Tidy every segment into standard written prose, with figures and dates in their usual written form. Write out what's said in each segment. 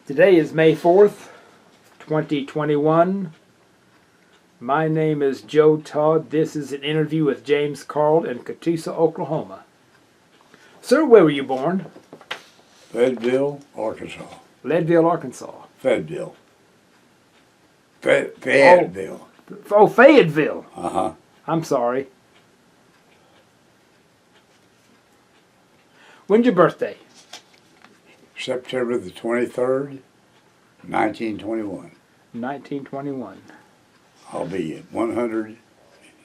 Today is May 4th, 2021. My name is Joe Todd. This is an interview with James Carl in Catoosa, Oklahoma. Sir, where were you born? Fayetteville, Arkansas. Leadville, Arkansas. Fayetteville. Fayetteville. Oh, Fayetteville. Uh-huh. I'm sorry. When's your birthday? September the 23rd, 1921. 1921. I'll be at 100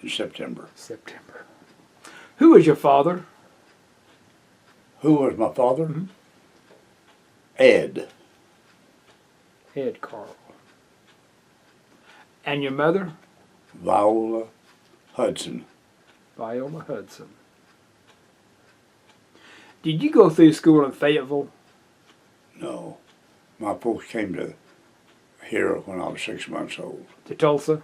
in September. September. Who is your father? Who was my father? Mm-hmm. Ed. Ed Carl. And your mother? Viola Hudson. Viola Hudson. Did you go through school in Fayetteville? No. My folks came to here when I was 6 months old. To Tulsa?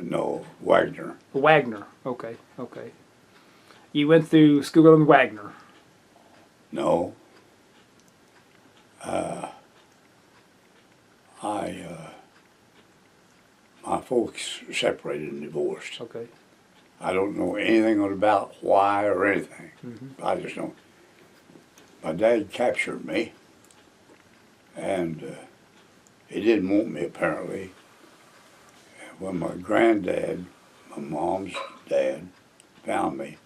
No, Wagner. Wagner. Okay. You went through school in Wagner? No. My folks separated and divorced. Okay. I don't know anything about why or anything. Mm-hmm. I just know my dad captured me, and he didn't want me apparently. When my granddad, my mom's dad, found me,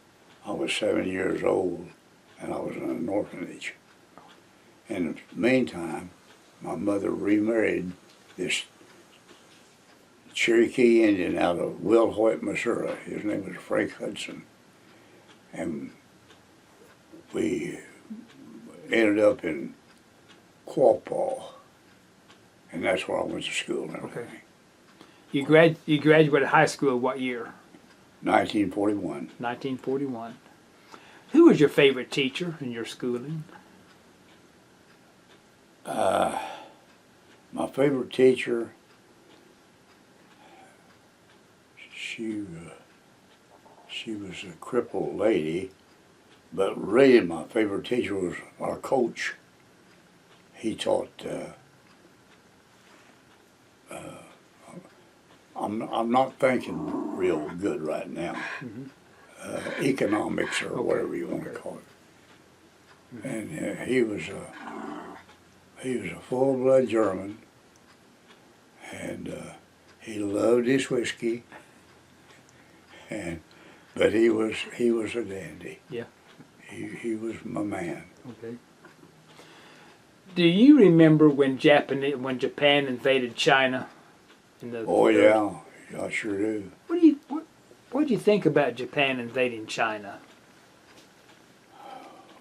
I was 7 years old, and I was in an orphanage. In the meantime, my mother remarried this Cherokee Indian out of Wilhoit, Missouri. His name was Frank Hudson. And we ended up in Quapaw, and that's where I went to school and everything. Okay. You graduated high school what year? 1941. 1941. Who was your favorite teacher in your schooling? My favorite teacher, she was a crippled lady, but really my favorite teacher was our coach. He taught, I'm not thinking real good right now, economics or whatever you want to call it. And he was a full-blood German, and he loved his whiskey, but he was a dandy. Yeah. He was my man. Okay. Do you remember when Japan invaded China? Oh yeah, I sure do. What do you think about Japan invading China?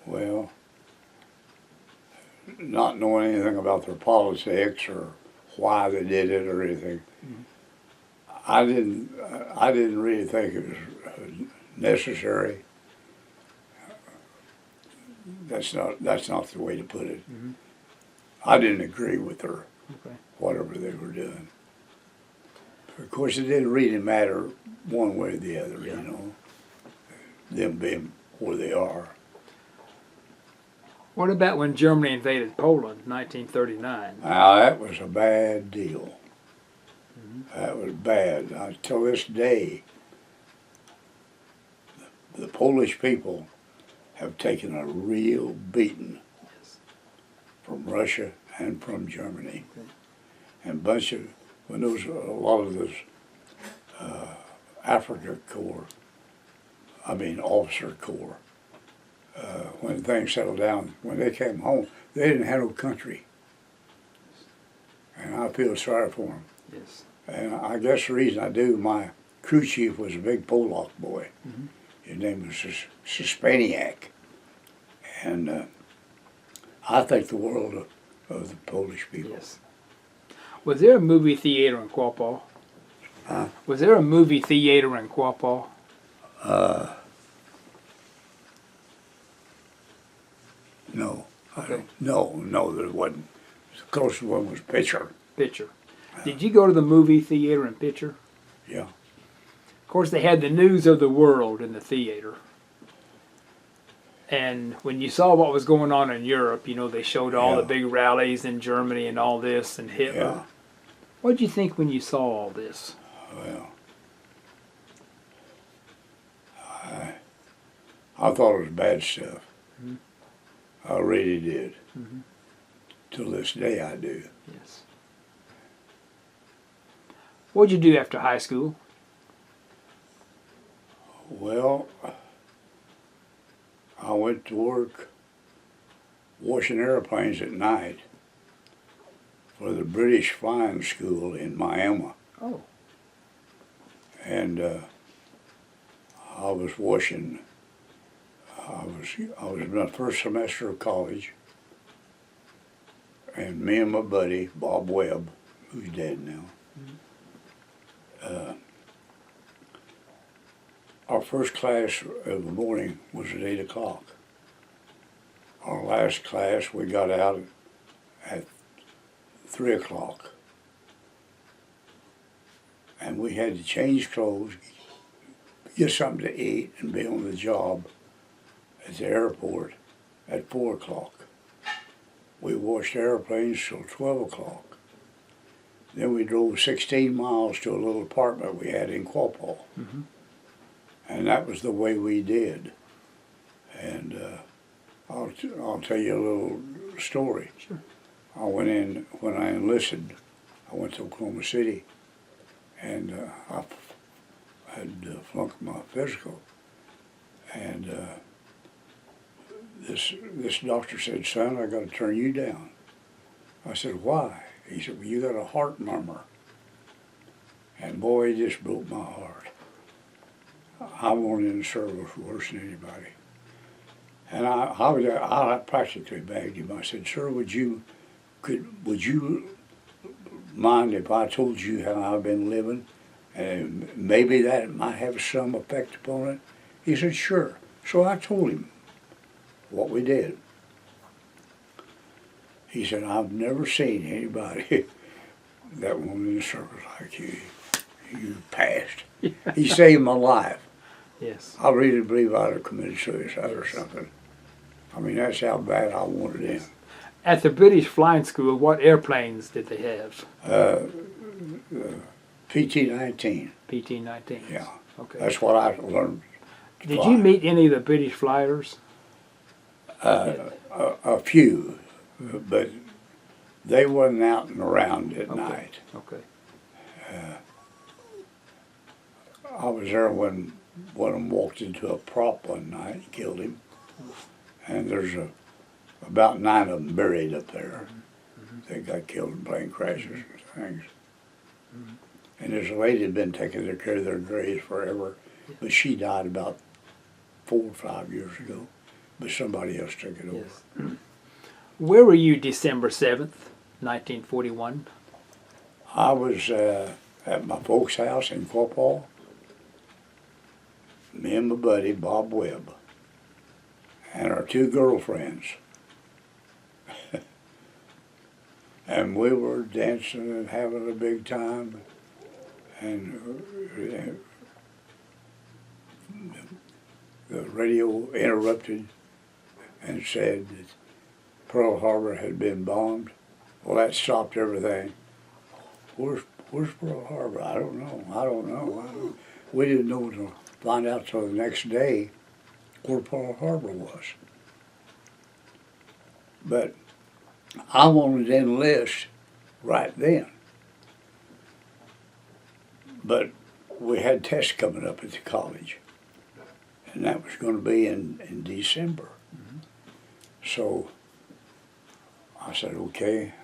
Well, not knowing anything about their politics or why they did it or anything, I didn't really think it was necessary. That's not the way to put it. I didn't agree with her, whatever they were doing. Of course, it didn't really matter one way or the other, you know, them being where they are. What about when Germany invaded Poland in 1939? Now, that was a bad deal. That was bad. Until this day, the Polish people have taken a real beating from Russia and from Germany. And when a lot of those officer corps, when things settled down, when they came home, they didn't have no country. And I feel sorry for them. Yes. And I guess the reason I do, my crew chief was a big Polak boy. His name was Suspaniak. And I think the world of the Polish people. Yes. Was there a movie theater in Quapaw? Was there a movie theater in Quapaw? No. No, there wasn't. The closest one was Pitcher. Pitcher. Did you go to the movie theater in Pitcher? Yeah. Of course, they had the news of the world in the theater. And when you saw what was going on in Europe, you know, they showed all the Yeah. big rallies in Germany and all this and Hitler. Yeah. What did you think when you saw all this? Well, I thought it was bad stuff. I really did. Till this day, I do. Yes. What did you do after high school? Well, I went to work washing airplanes at night for the British Flying School in Miami. Oh. And I was washing. I was in my first semester of college, and me and my buddy Bob Webb, who's dead now. Our first class of the morning was at 8 o'clock. Our last class we got out at 3 o'clock. And we had to change clothes, get something to eat, and be on the job at the airport at 4 o'clock. We washed airplanes till 12 o'clock. Then we drove 16 miles to a little apartment we had in Quapaw. And that was the way we did. And I'll tell you a little story. Sure. I went in, when I enlisted, I went to Oklahoma City, and I had flunked my physical. And this doctor said, "Son, I got to turn you down." I said, "Why?" He said, "Well, you got a heart murmur." And boy, it just broke my heart. I wanted in the service worse than anybody. And I practically begged him. I said, "Sir, would you mind if I told you how I've been living? And maybe that might have some effect upon it." He said, "Sure." So I told him what we did. He said, "I've never seen anybody that wanted in the service like you. You passed." He saved my life. Yes. I really believe I'd have committed suicide or something. I mean, that's how bad I wanted in. At the British Flying School, what airplanes did they have? PT-19. PT-19s. Yeah. Okay. That's what I learned. To Did fly. you meet any of the British flyers? A few, but they wasn't out and around at night. Okay. I was there when one of them walked into a prop one night and killed him. And there's about 9 of them buried up there. They got killed in plane crashes and things. And there's a lady that had been taking care of their graves forever, but she died about 4 or 5 years ago. But somebody else took it over. Yes. Where were you December 7th, 1941? I was at my folks' house in Quapaw. Me and my buddy, Bob Webb, and our 2 girlfriends. And we were dancing and having a big time. And the radio interrupted and said that Pearl Harbor had been bombed. Well, that stopped everything. Where's Pearl Harbor? I don't know. We didn't know to find out till the next day where Pearl Harbor was. But I wanted to enlist right then. But we had tests coming up at the college, and that was going to be in December. So I said, okay,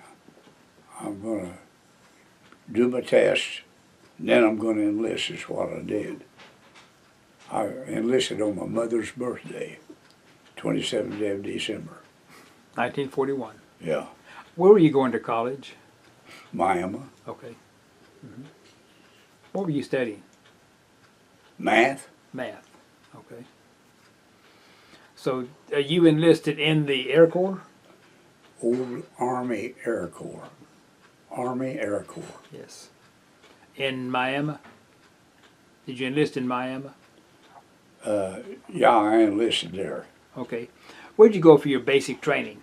I'm going to do my test, and then I'm going to enlist, is what I did. I enlisted on my mother's birthday, 27th day of December. 1941. Yeah, Where were you going to college? Miami. Okay. What were you studying? Math. Math. Okay. So you enlisted in the Air Corps? Old Army Air Corps. Army Air Corps. Yes. In Miami? Did you enlist in Miami? Yeah, I enlisted there. Okay. Where'd you go for your basic training?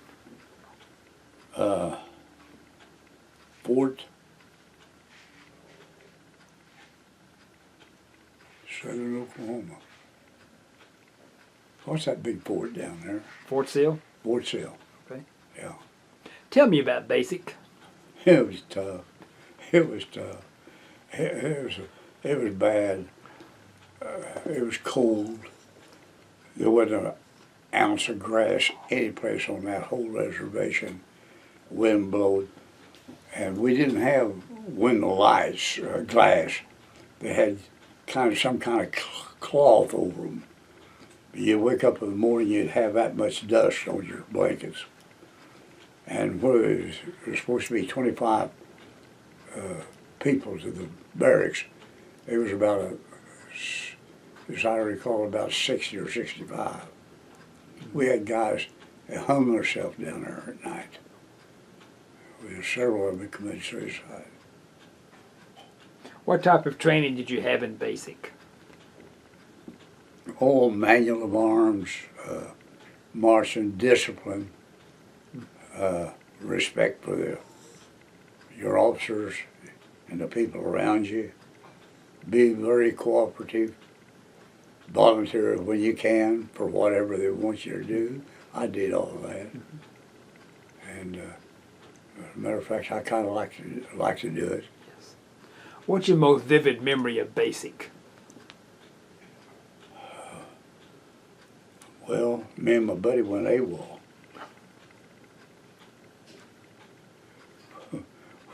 Fort Southern Oklahoma. What's that big fort down there? Fort Sill? Fort Sill. Okay. Yeah. Tell me about basic. It was tough. It was tough. It was bad. It was cold. There wasn't an ounce of grass any place on that whole reservation. Wind blowed. And we didn't have window lights, glass. They had some kind of cloth over them. You'd wake up in the morning, you'd have that much dust on your blankets. And where there was supposed to be 25 people to the barracks, there was about as I recall, about 60 or 65. We had guys that hung themselves down there at night. We had several of them that committed suicide. What type of training did you have in basic? All manual of arms, marching, discipline, respect for your officers and the people around you. Be very cooperative. Volunteer when you can for whatever they want you to do. I did all of that. And as a matter of fact, I kind of like to do it. Yes. What's your most vivid memory of basic? Well, me and my buddy went AWOL.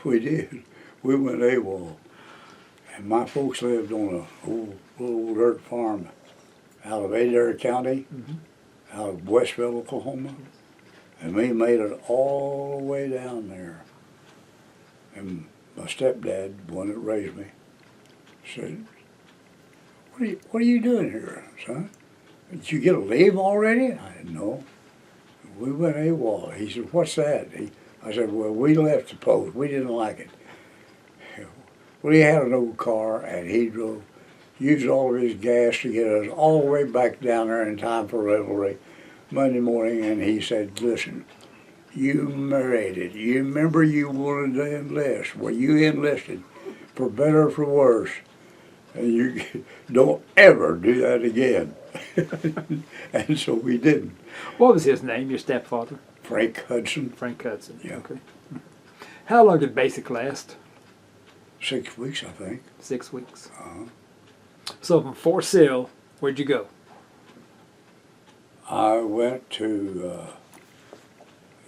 We did. We went AWOL. And my folks lived on a little dirt farm out of Adair County, out of Westville, Oklahoma. And we made it all the way down there. And my stepdad, the one that raised me, said, what are you doing here, son? Did you get a leave already? I said, no. We went AWOL. He said, what's that? I said, well, we left the post. We didn't like it. Well, he had an old car, and he used all of his gas to get us all the way back down there in time for revelry Monday morning, and he said, listen, you made it. You remember you wanted to enlist. Well, you enlisted for better or for worse, and you don't ever do that again. And so we didn't. What was his name, your stepfather? Frank Hudson. Frank Hudson. Yeah. Okay. How long did basic last? 6 weeks, I think. 6 weeks. Uh-huh. So from Fort Sill, where'd you go? I went to,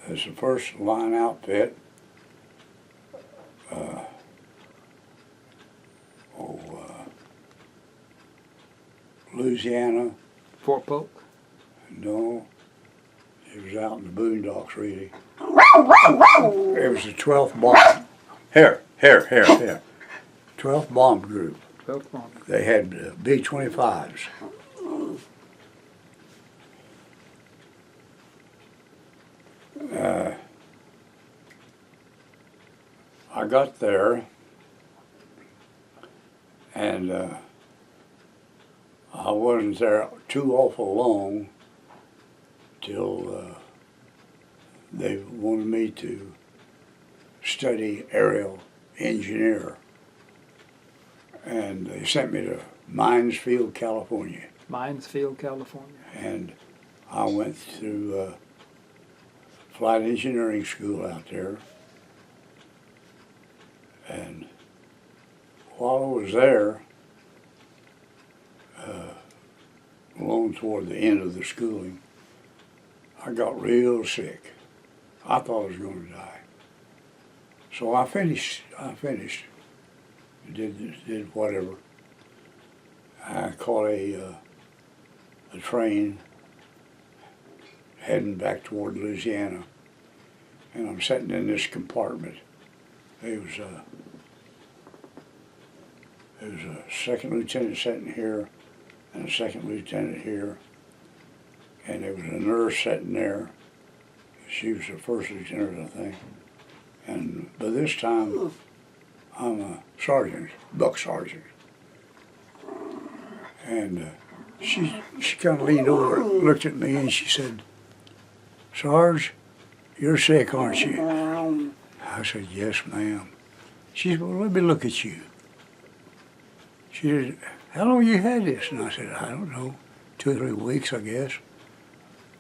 as the first line outfit, Louisiana. Fort Polk? No, it was out in the boondocks, really. It was the 12th bomb. Here. 12th bomb group. 12th bomb. They had B-25s. I got there, and I wasn't there too awful long till they wanted me to study aerial engineer. And they sent me to Minesfield, California. Minesfield, California. And I went through flight engineering school out there. And while I was there, along toward the end of the schooling, I got real sick. I thought I was going to die. So I finished. Did whatever. I caught a train heading back toward Louisiana, and I'm sitting in this compartment. There was a second lieutenant sitting here, and a second lieutenant here, and there was a nurse sitting there. She was the first lieutenant, I think. And by this time, I'm a sergeant, buck sergeant. And she kind of leaned over, looked at me, and she said, "Sarge, you're sick, aren't you?" I said, "Yes, ma'am." She said, "Well, let me look at you." She said, "How long you had this?" And I said, "I don't know, 2 or 3 weeks, I guess."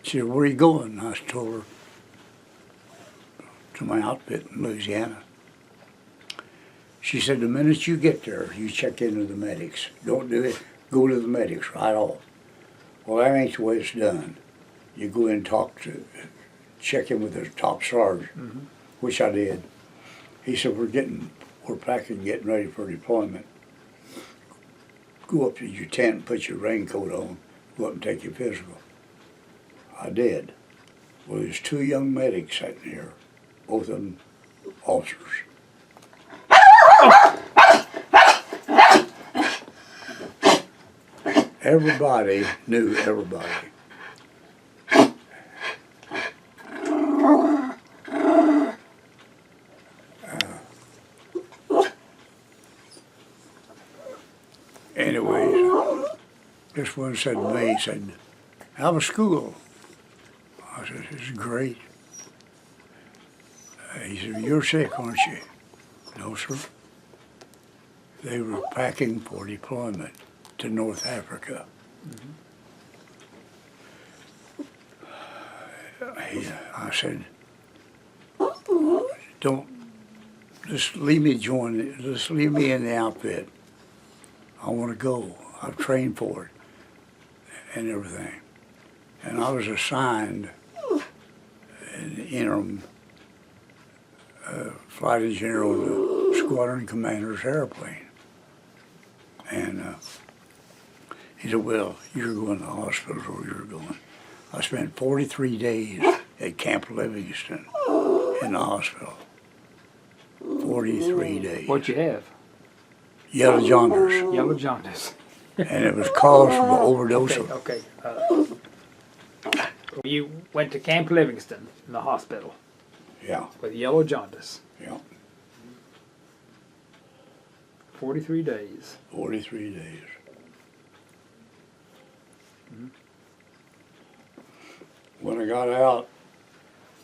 She said, "Where are you going?" And I told her, "To my outfit in Louisiana." She said, "The minute you get there, you check into the medics. Don't do it. Go to the medics right off." Well, that ain't the way it's done. You go in and check in with the top sergeant, which I did. He said, we're packing, getting ready for deployment. Go up to your tent, put your raincoat on, go up and take your physical. I did. Well, there's 2 young medics sitting here, both of them officers. Everybody knew everybody. Anyways, this one said to me, he said, "How was school?" I said, "It's great." He said, "You're sick, aren't you?" "No, sir." They were packing for deployment to North Africa. I said, "Don't, just leave me just leave me in the outfit. I want to go. I've trained for it and everything." And I was assigned an interim flight engineer on the squadron commander's airplane. And he said, "Well, you're going to the hospital where you're going." I spent 43 days at Camp Livingston in the hospital. 43 days. What'd you have? Yellow jaundice. Yellow jaundice. And it was caused from an overdose of. Okay. You went to Camp Livingston in the hospital Yeah, with yellow jaundice. yeah. 43 days. 43 days. When I got out,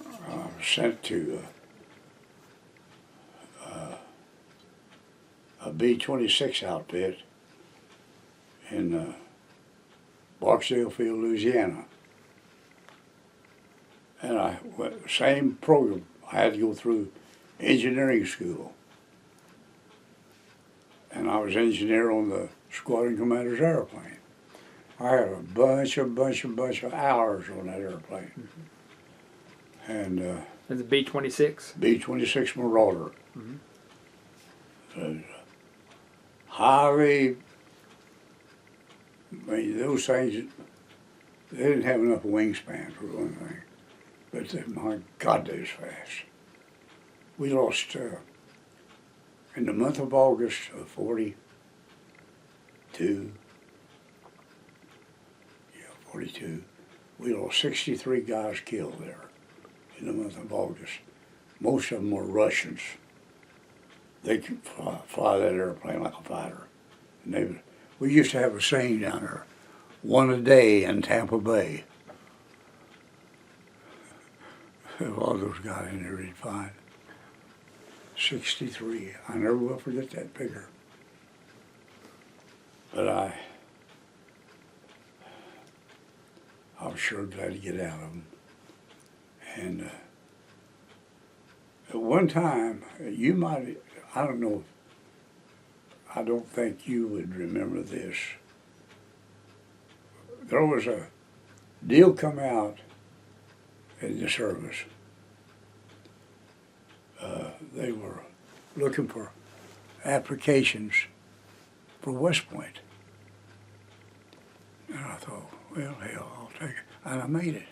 I was sent to a B-26 outfit in Barksdale Field, Louisiana. And I went, same program. I had to go through engineering school. And I was engineer on the squadron commander's airplane. I had a bunch of hours on that airplane. And It's a B-26. B-26 Marauder. Highly, I mean, those things, they didn't have enough wingspan for one thing. But my God, they was fast. We lost, in the month of August of 42, we lost 63 guys killed there in the month of August. Most of them were Russians. They could fly that airplane like a fighter. And we used to have a saying down there, 1 a day in Tampa Bay. All those guys in there did fine. 63. I never will forget that figure. But I was sure glad to get out of them. And at one time, you might, I don't know, I don't think you would remember this. There was a deal come out in the service. They were looking for applications for West Point. And I thought, well, hell, I'll take it. And I made it.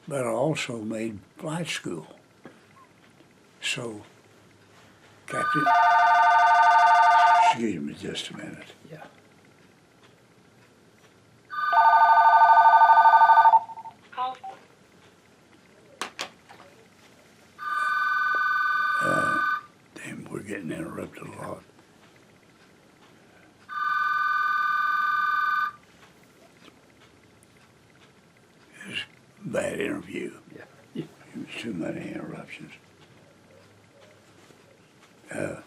But I also made flight school. So, Captain, excuse me just a minute. Yeah. Damn, we're getting interrupted a lot. bad interview. Yeah. It was too many interruptions. So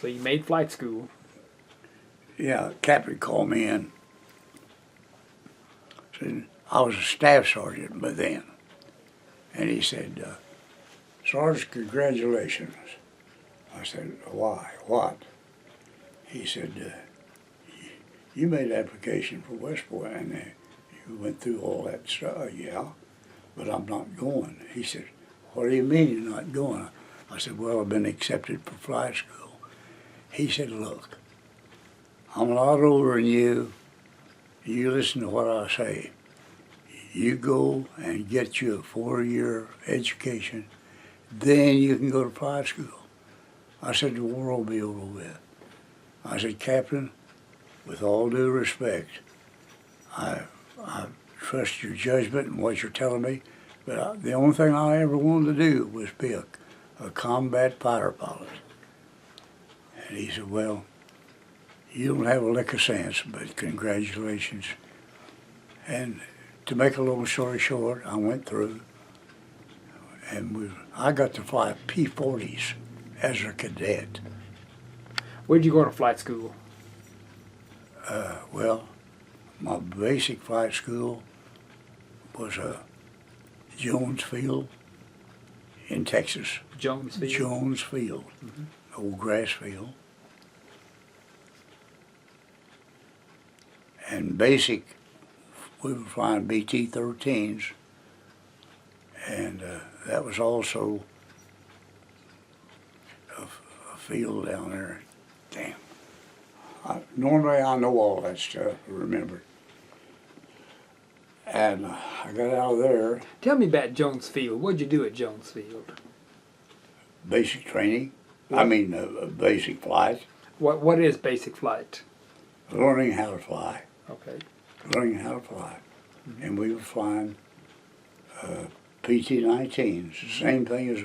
you made flight school. Yeah, captain called me in. Said, I was a staff sergeant by then. And he said, Sarge, congratulations. I said, why? What? He said, you made an application for West Point and you went through all that stuff. Yeah, but I'm not going. He said, what do you mean you're not going? I said, well, I've been accepted for flight school. He said, look, I'm a lot older than you. You listen to what I say. You go and get you a 4-year education, then you can go to flight school. I said, the war will be over with. I said, Captain, with all due respect, I trust your judgment and what you're telling me, but the only thing I ever wanted to do was be a combat fighter pilot. And he said, well, you don't have a lick of sense, but congratulations. And to make a long story short, I went through, and I got to fly P-40s as a cadet. Where'd you go to flight school? Well, my basic flight school was Jones Field in Texas. Jones Field? Jones Field, old grass field. And basic, we were flying BT-13s, and that was also a field down there. Damn. Normally I know all that stuff, remember. And I got out of there. Tell me about Jones Field. What'd you do at Jones Field? Basic training. What? I mean, basic flight. What is basic flight? Learning how to fly. Okay. Learning how to fly. And we were flying PT-19s, the same thing as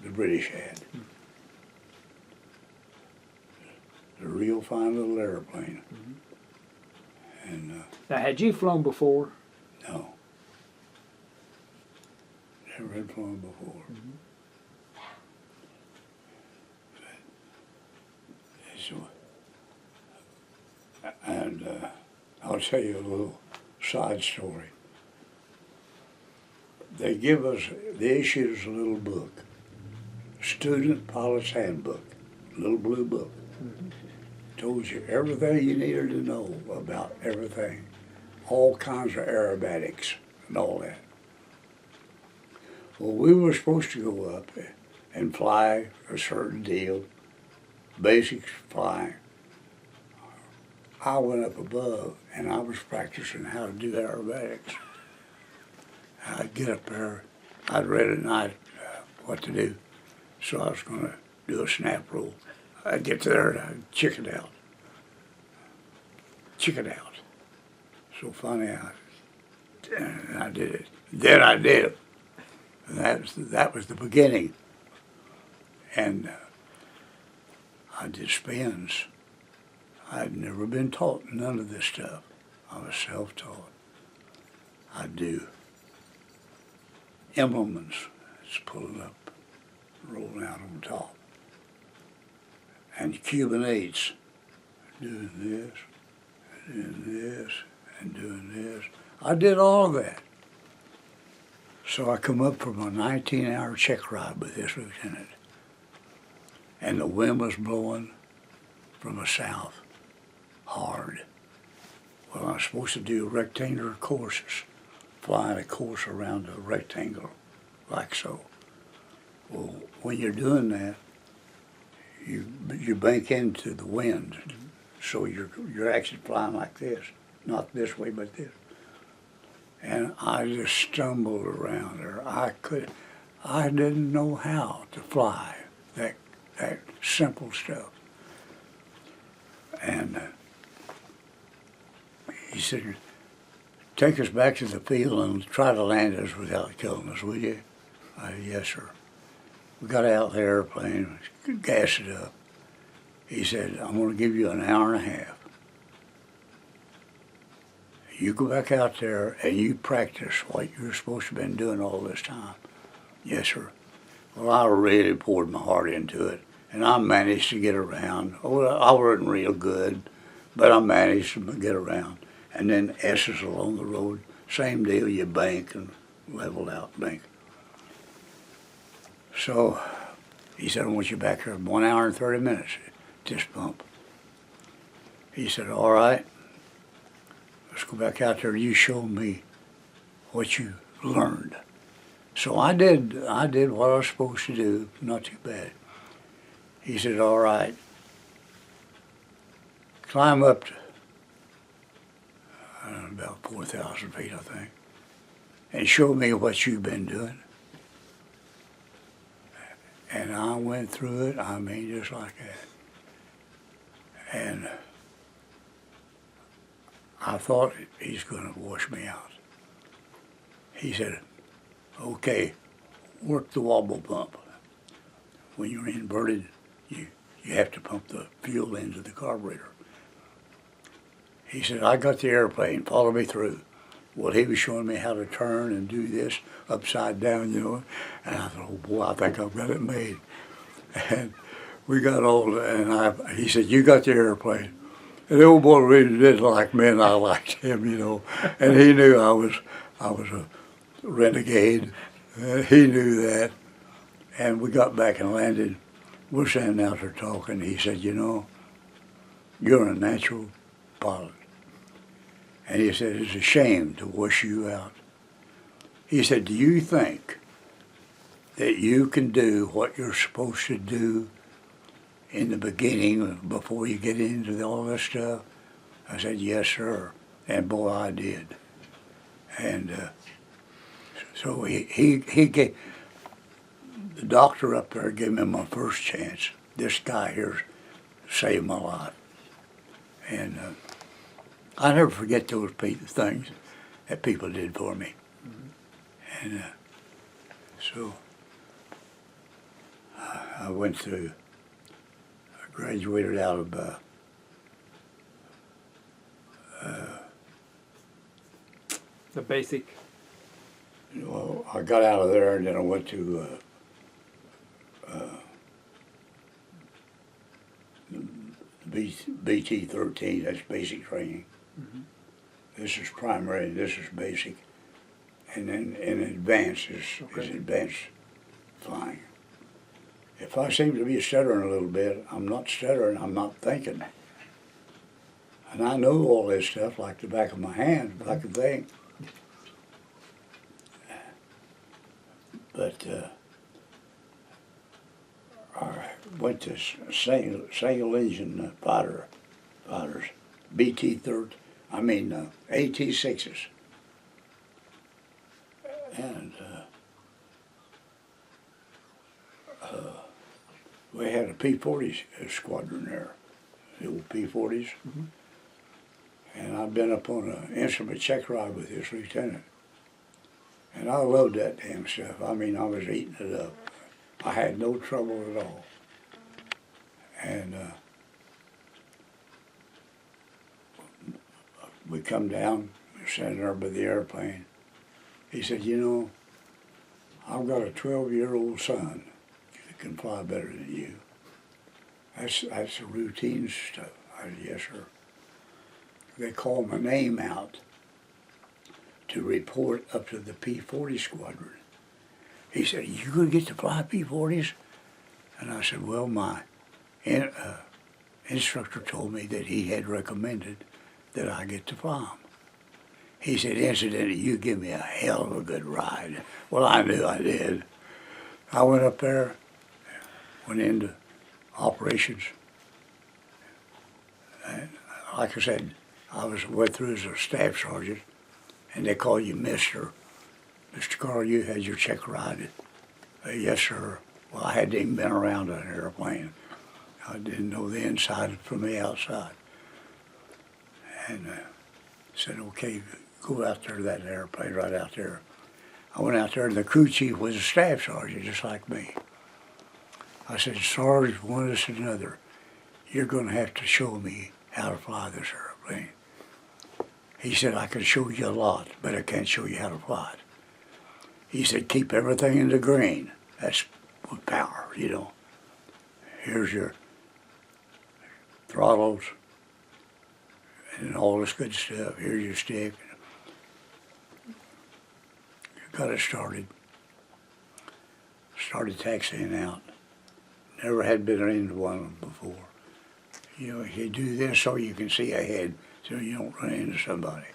the British had. A real fine little airplane. And Now, had you flown before? no, never had flown before. So, and I'll tell you a little side story. They issued us a little book, Student Pilot's Handbook, little blue book. Told you everything you needed to know about everything, all kinds of aerobatics and all that. Well, we were supposed to go up and fly a certain deal, basic flying. I went up above and I was practicing how to do aerobatics. I'd get up there, I'd read at night what to do, so I was going to do a snap roll. I'd get there and I'd chicken out. So funny, I did it. Then I did it. And that was the beginning. And I did spins. I'd never been taught none of this stuff. I was self-taught. I'd do emblements. It's pulling up, rolling out on top. And Cuban 8s, doing this, and doing this. I did all of that. So I come up from a 19-hour check ride with this lieutenant. And the wind was blowing from the south, hard. Well, I was supposed to do rectangular courses, flying a course around a rectangle, like so. Well, when you're doing that, you bank into the wind, so you're actually flying like this, not this way, but this. And I just stumbled around there. I didn't know how to fly that simple stuff. And he said, take us back to the field and try to land us without killing us, will you? I said, yes, sir. We got out of the airplane, gassed it up. He said, I'm going to give you an hour and a half. you go back out there and you practice what you're supposed to have been doing all this time. Yes, sir. Well, I really poured my heart into it, and I managed to get around. Oh, I wasn't real good, but I managed to get around. And then S's along the road, same deal, you bank and level out bank. So he said, I want you back here in 1 hour and 30 minutes, this pump. He said, all right, let's go back out there. You show me what you learned. So I did what I was supposed to do, not too bad. He said, all right, climb up to about 4,000 feet, I think, and show me what you've been doing. And I went through it, I mean, just like that. And I thought he's going to wash me out. He said, okay, work the wobble pump. When you're inverted, you have to pump the fuel into the carburetor. He said, I got the airplane, follow me through. Well, he was showing me how to turn and do this upside down, you know. And I thought, oh boy, I think I've got it made. And we got all, and he said, you got the airplane. And the old boy really didn't like me, and I liked him, you know. And he knew I was a renegade. He knew that. And we got back and landed. We're standing out there talking. He said, you know, you're a natural pilot. And he said, it's a shame to wash you out. He said, do you think that you can do what you're supposed to do in the beginning before you get into all this stuff? I said, yes, sir. And boy, I did. And so he gave, the doctor up there gave me my first chance. This guy here saved my life. And I never forget those things that people did for me. And so I went through, I graduated out of the basic. well, I got out of there and then I went to BT-13, that's basic training. Mm-hmm. This is primary, this is basic. And then in advanced is advanced flying. If I seem to be stuttering a little bit, I'm not stuttering, I'm not thinking. And I know all this stuff like the back of my hand, if I can think. But I went to single engine fighters, BT-13, AT-6s. And we had a P-40 squadron there, the old P-40s. Mm-hmm. And I'd been up on an instrument check ride with this lieutenant. And I loved that damn stuff. I mean, I was eating it up. I had no trouble at all. And we come down, we're standing there by the airplane. He said, you know, I've got a 12-year-old son that can fly better than you. That's the routine stuff. I said, yes, sir. They called my name out to report up to the P-40 squadron. He said, you going to get to fly P-40s? And I said, well, my instructor told me that he had recommended that I get to fly them. He said, incidentally, you give me a hell of a good ride. Well, I knew I did. I went up there, went into operations. And like I said, went through as a staff sergeant, and they call you Mr. Mr. Carl, you had your check ride. Yes, sir. Well, I hadn't even been around an airplane. I didn't know the inside from the outside. And said, okay, go out there to that airplane right out there. I went out there, and the crew chief was a staff sergeant, just like me. I said, Sarge, one of us another, you're going to have to show me how to fly this airplane. He said, I can show you a lot, but I can't show you how to fly it. He said, keep everything in the green. That's with power, you know. Here's your throttles and all this good stuff. Here's your stick. Got it started. Started taxiing out. Never had been into one before. You know, you do this so you can see ahead so you don't run into somebody.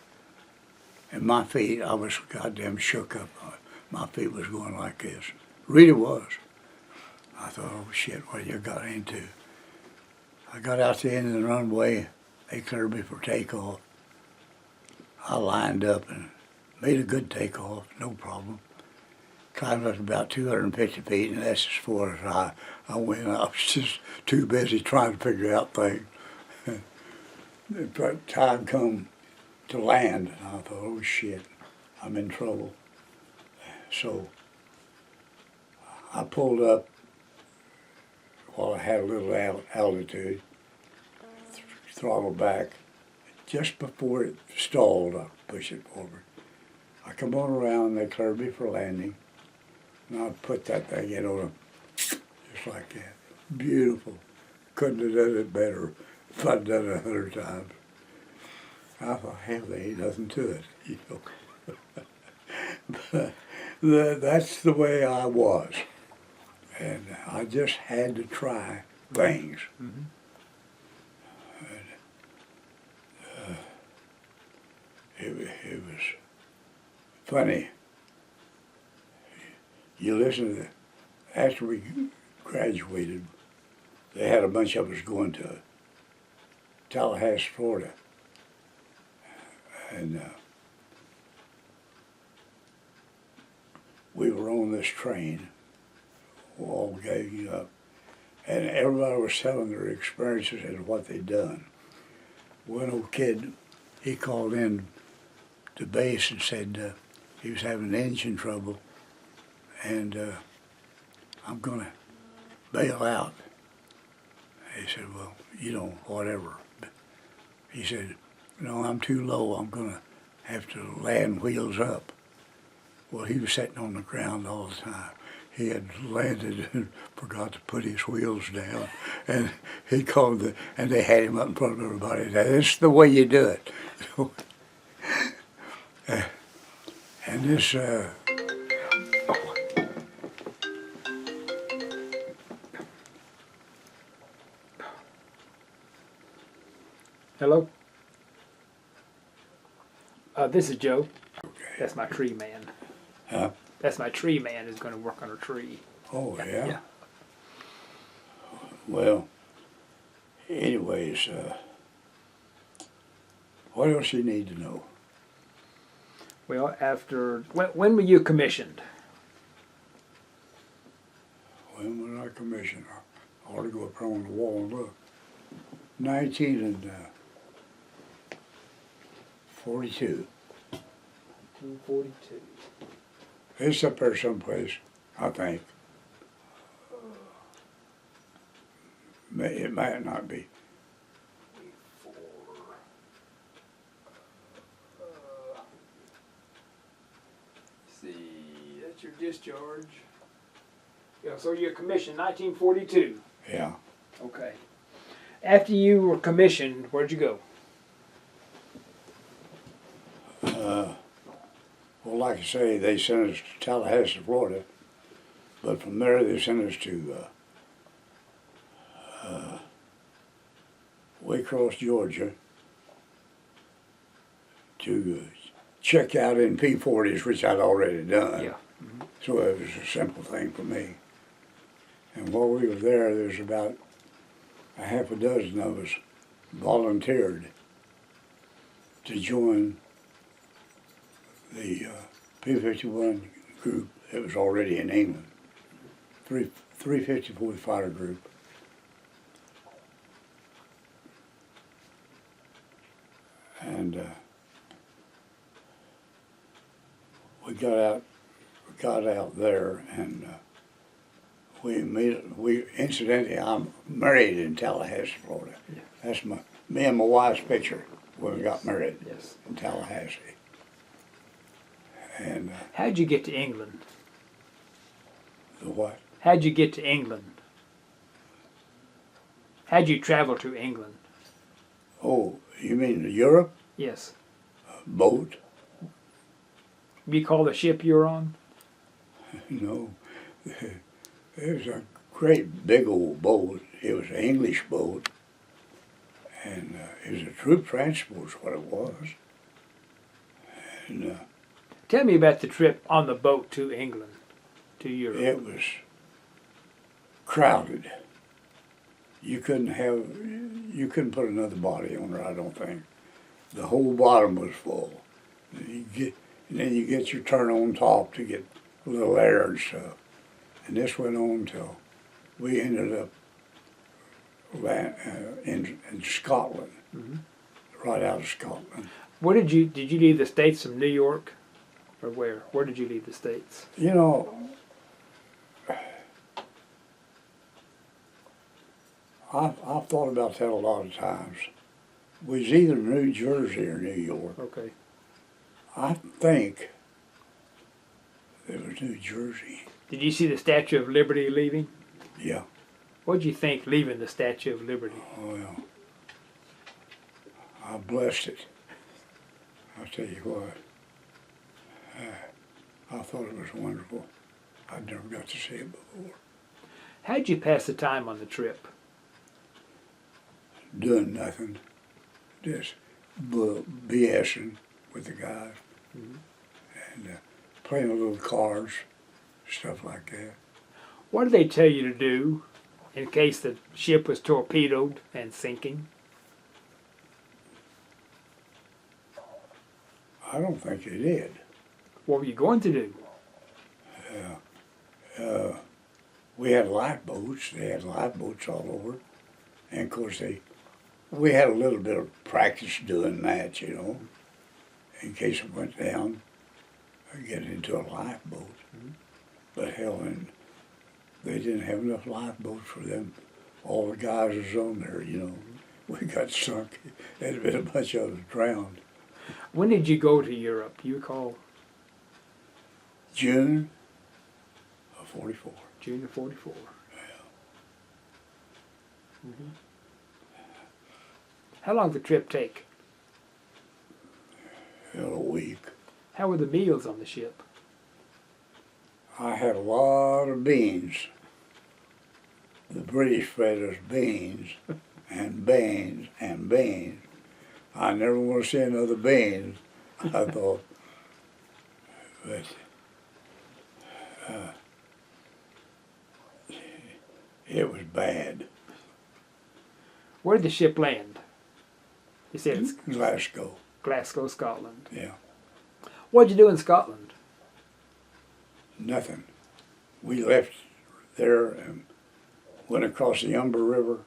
And my feet, I was goddamn shook up. My feet was going like this. Really was. I thought, oh shit, what you got into? I got out the end of the runway. They cleared me for takeoff. I lined up and made a good takeoff, no problem. Climbed up about 250 feet, and that's as far as I went. I was just too busy trying to figure out things. The time come to land, and I thought, oh shit, I'm in trouble. So I pulled up while I had a little altitude, throttled back. Just before it stalled, I pushed it forward. I come on around, they cleared me for landing, and I put that thing in on just like that. Beautiful. Couldn't have done it better if I'd done it 100 times. I thought, hell, there ain't nothing to it, you know. But that's the way I was. And I just had to try things. Mm-hmm. And, it was funny. You listen to after we graduated, they had a bunch of us going to Tallahassee, Florida. And we were on this train, all gagging up, and everybody was telling their experiences and what they'd done. One old kid, he called in to base and said he was having engine trouble, and I'm going to bail out. He said, well, you know, whatever. He said, no, I'm too low. I'm going to have to land wheels up. Well, he was sitting on the ground all the time. He had landed and forgot to put his wheels down. And he called and they had him up in front of everybody. This is the way you do it. And this, Hello? This is Joe. okay. That's my tree man. Huh? That's my tree man who's going to work on a tree. Oh, yeah? Yeah. Well, anyways, what else you need to know? Well, when were you commissioned? When was I commissioned? I ought to go up on the wall and look. 1942. 1942. It's up there someplace, I think. It might not be. See, that's your discharge. Yeah, so you're commissioned 1942. Yeah. Okay. After you were commissioned, where'd you go? Well, like I say, they sent us to Tallahassee, Florida, but from there they sent us to Waycross, Georgia, to check out in P-40s, which I'd already done. Yeah. So it was a simple thing for me. And while we were there was about a half a dozen of us volunteered to join the P-51 group that was already in England, 354 Fighter Group. And we got out there, and we incidentally, I'm married in Tallahassee, Florida. Yeah. That's me and my wife's picture. when we got married Yes. in Tallahassee. And How'd you get to England? the what? How'd you get to England? How'd you travel to England? Oh, you mean to Europe? Yes. Boat? You call the ship you're on? No. It was a great big old boat. It was an English boat. And it was a troop transport is what it was. And Tell me about the trip on the boat to England, to Europe. it was crowded. You couldn't put another body on her, I don't think. The whole bottom was full. And then you get your turn on top to get a little air and stuff. And this went on till we ended up in Scotland, right out of Scotland. Where did you leave the States from New York? Or where? Where did you leave the States? You know, I've thought about that a lot of times. We was either New Jersey or New York. Okay. I think it was New Jersey. Did you see the Statue of Liberty leaving? Yeah. What'd you think leaving the Statue of Liberty? Well, I blessed it. I'll tell you what. I thought it was wonderful. I'd never got to see it before. How'd you pass the time on the trip? Doing nothing. Just BSing with the guys. And playing a little cards, stuff like that. What did they tell you to do in case the ship was torpedoed and sinking? I don't think they did. What were you going to do? We had lifeboats. They had lifeboats all over. And of course we had a little bit of practice doing that, you know, in case it went down, getting into a lifeboat. But hell, and they didn't have enough lifeboats for them. All the guys was on there, you know. We got sunk. There'd been a bunch of us drowned. When did you go to Europe? Do you recall? June of '44. June of '44. How long did the trip take? In a week. How were the meals on the ship? I had a lot of beans. The British fed us beans and beans and beans. I never want to see another beans, I thought. But it was bad. Where did the ship land? You said it's Glasgow, Glasgow, Scotland. yeah. What'd you do in Scotland? Nothing. We left there and went across the Humber River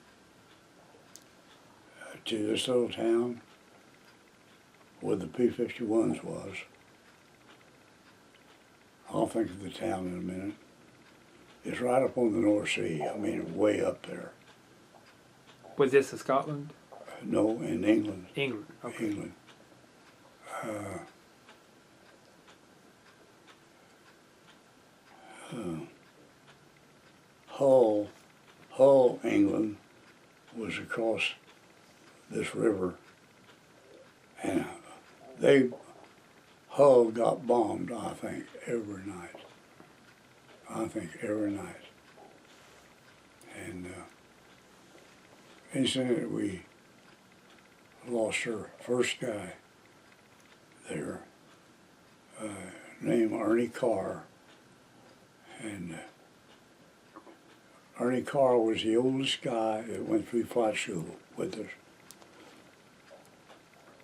to this little town where the P-51s was. I'll think of the town in a minute. It's right up on the North Sea. I mean, way up there. Was this in Scotland? No, in England. England. Okay. England. Hull, England was across this river, and Hull got bombed, I think, every night. And incidentally, we lost our first guy there, named Ernie Carr. And Ernie Carr was the oldest guy that went through flight school with us.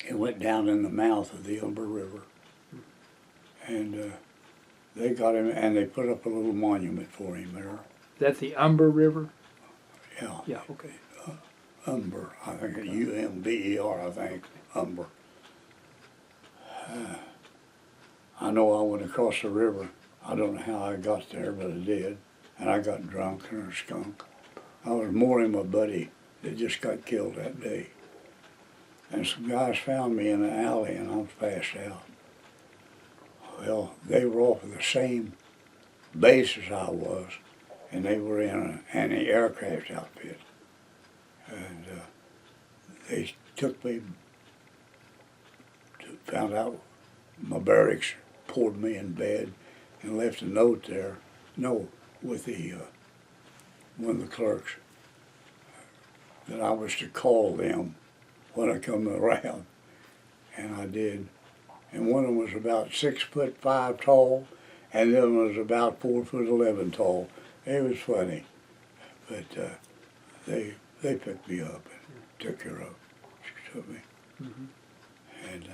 He went down in the mouth of the Humber River. And they got him, and they put up a little monument for him there. That's the Humber River? Yeah. Yeah, okay. Humber, I think, Umber, I think, Humber. I know I went across the river. I don't know how I got there, but I did. And I got drunk and a skunk. I was mourning my buddy that just got killed that day. and some guys found me in an alley, and I was passed out. Well, they were off of the same base as I was, and they were in an anti-aircraft outfit. And they took me, found out my barracks, poured me in bed, and left a note there, with the one of the clerks, that I was to call them when I come around, and I did. And one of them was about 6'5" tall, and the other one was about 4'11" tall. It was funny, but they picked me up and took care of me, Mm-hmm. and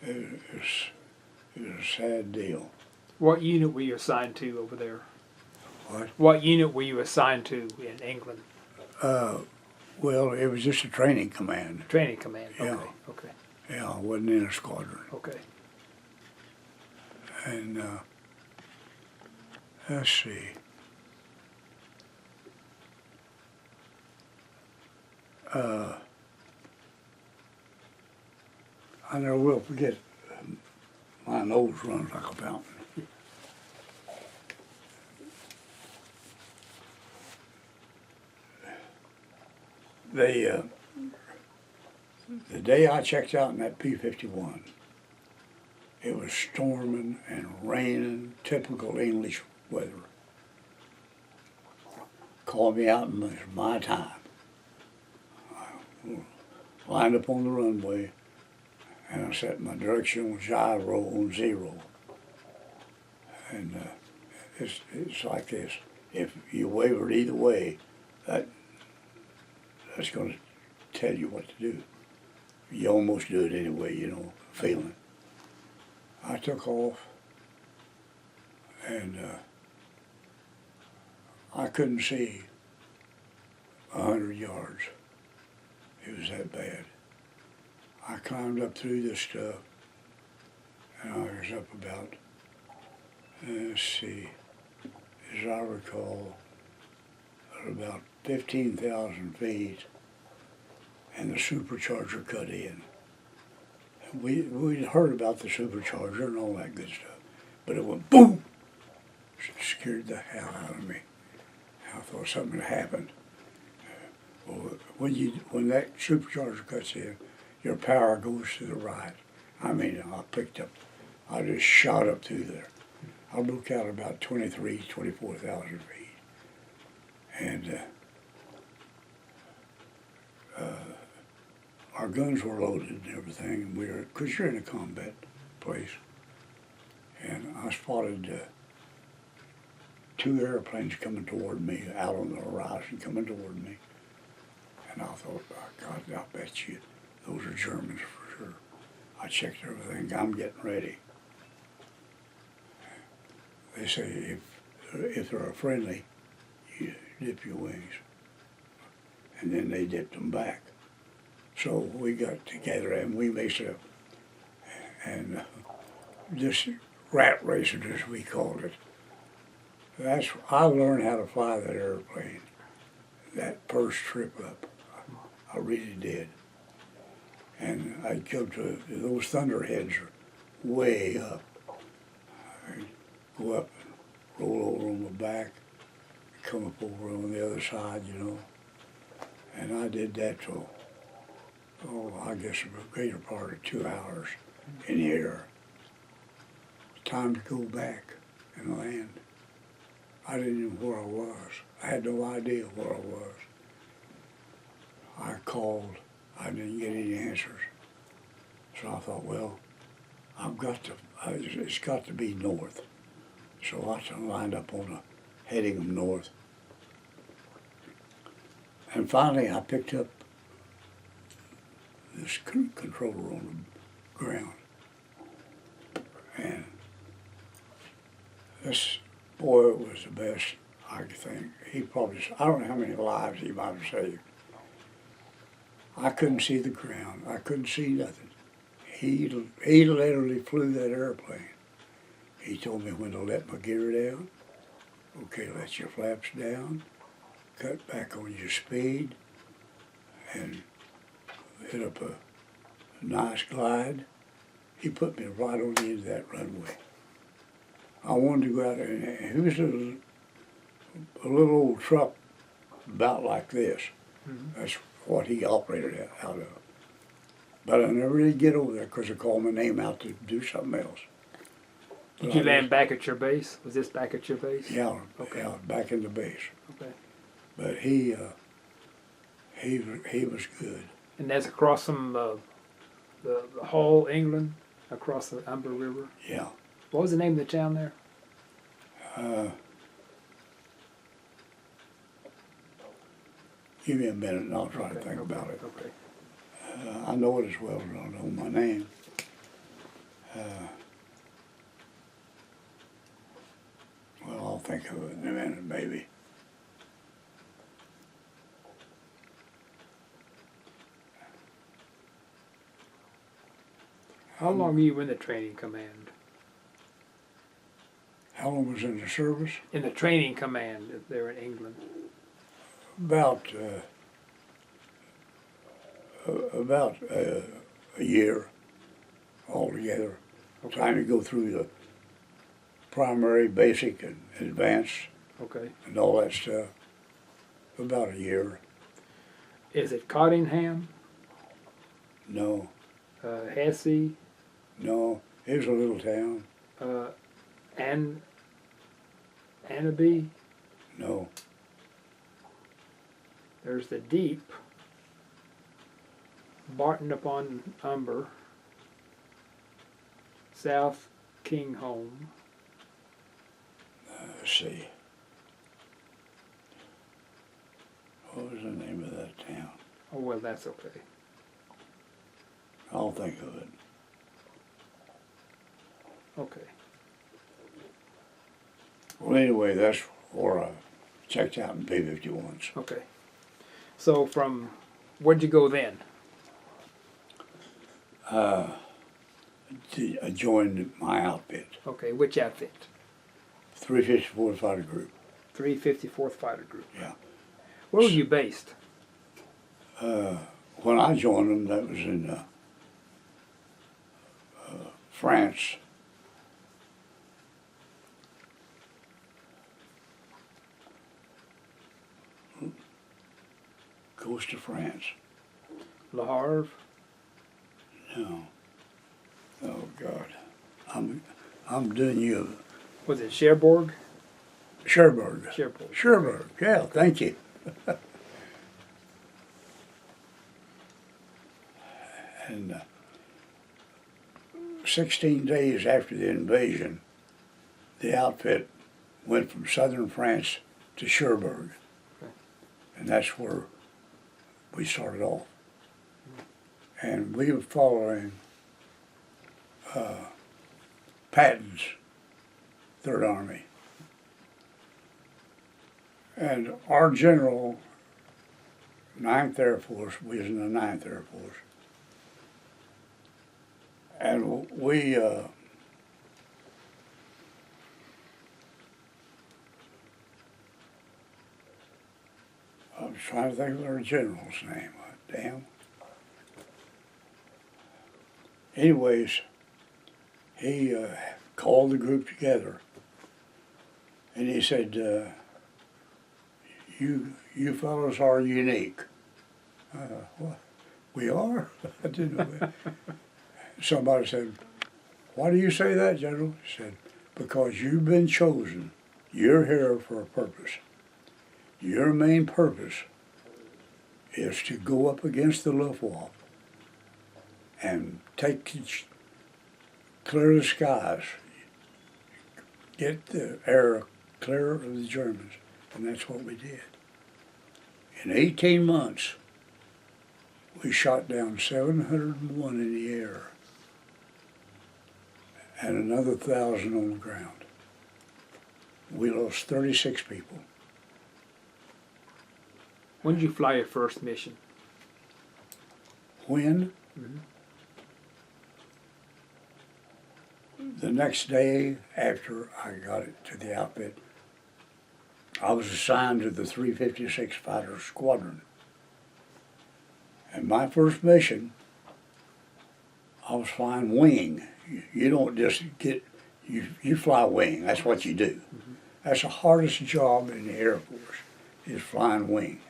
it was a sad deal. What unit were you assigned to over there? What? What unit were you assigned to in England? Well, it was just a training command. Training command. Okay. Yeah. Okay. Yeah, I wasn't in a squadron. Okay. And let's see. I never will forget. My nose runs like a fountain. They, the day I checked out in that P-51, it was storming and raining, typical English weather. Called me out and it was my time. I lined up on the runway, and I set my directional gyro on 0. And it's like this. If you wavered either way, that's going to tell you what to do. You almost do it anyway, you know, feeling. I took off, and I couldn't see 100 yards. It was that bad. I climbed up through this stuff, and I was up about, let's see, as I recall, about 15,000 feet, and the supercharger cut in. We'd heard about the supercharger and all that good stuff, but it went boom! It scared the hell out of me. I thought something had happened. Well, when that supercharger cuts in, your power goes to the right. I mean, I just shot up through there. I broke out about 24,000 feet. And our guns were loaded and everything, and because you're in a combat place. And I spotted 2 airplanes coming toward me, out on the horizon, coming toward me. And I thought, oh, God, I'll bet you those are Germans for sure. I checked everything, I'm getting ready. They say if they're friendly, you dip your wings. And then they dipped them back. So we got together and we mixed up. And just rat racing, as we called it. I learned how to fly that airplane, that first trip up. I really did. And I'd come to, those thunderheads are way up. I'd go up and roll over on my back, come up over on the other side, you know. And I did that for, I guess a greater part of 2 hours in the air. Time to go back and land. I didn't know where I was. I had no idea where I was. I called, I didn't get any answers. So I thought, well, it's got to be north. So I lined up on heading them north. And finally I picked up this controller on the ground. And this boy was the best, I think. I don't know how many lives he might have saved. I couldn't see the ground. I couldn't see nothing. He literally flew that airplane. He told me when to let my gear down. Okay, let your flaps down. Cut back on your speed. And hit up nice glide. He put me right on the end of that runway. I wanted to go out there, and he was a little old truck about like this. That's what he operated out of. But I never did get over there because they called my name out to do something else. Did you land back at your base? Was this back at your base? Yeah, Okay. yeah, back in the base. Okay. But he was good. And that's across from the Hull, England, across the Humber River. Yeah. What was the name of the town there? Give me a minute and I'll try to think about it. Okay. I know it as well as I know my name. Well, I'll think of it in a minute, maybe. How long were you in the training command? How long was in the service? In the training command there in England? About a year altogether. Okay. Trying to go through the primary, basic, and advanced, Okay. and all that stuff. About a year. Is it Cottingham? No, Hesse? no, it was a little town. Annaby? No, There's the Deep. Barton upon Humber. South Kingholm. let's see. What was the name of that town? Oh, well, that's okay. I'll think of it. Okay. Well, anyway, that's where I checked out in P-51s. Okay. So where'd you go then? I joined my outfit, Okay, which outfit? 354th Fighter Group. 354th Fighter Group. Yeah. Where were you based? When I joined them, that was in France. Coast of France. Le Havre? No. Oh God. I'm doing you. Was it Cherbourg? Cherbourg. Cherbourg. Cherbourg. Yeah, thank you. And 16 days after the invasion, the outfit went from southern France to Cherbourg. Okay. And that's where we started off. And we were following Patton's Third Army. And our general, 9th Air Force, we was in the 9th Air Force. And we, I was trying to think of our general's name. Damn. Anyways, he called the group together, and he said, "You fellows are unique." What? We are? I didn't know that. Somebody said, "Why do you say that, General?" He said, "Because you've been chosen. You're here for a purpose. Your main purpose is to go up against the Luftwaffe and clear the skies, get the air clear of the Germans." And that's what we did. In 18 months, we shot down 701 in the air and another 1,000 on the ground. We lost 36 people. When did you fly your first mission? When? The next day after I got it to the outfit, I was assigned to the 356 Fighter Squadron. And my first mission I was flying wing. You don't just get, you fly wing. That's what you do. That's the hardest job in the Air Force, is flying wing.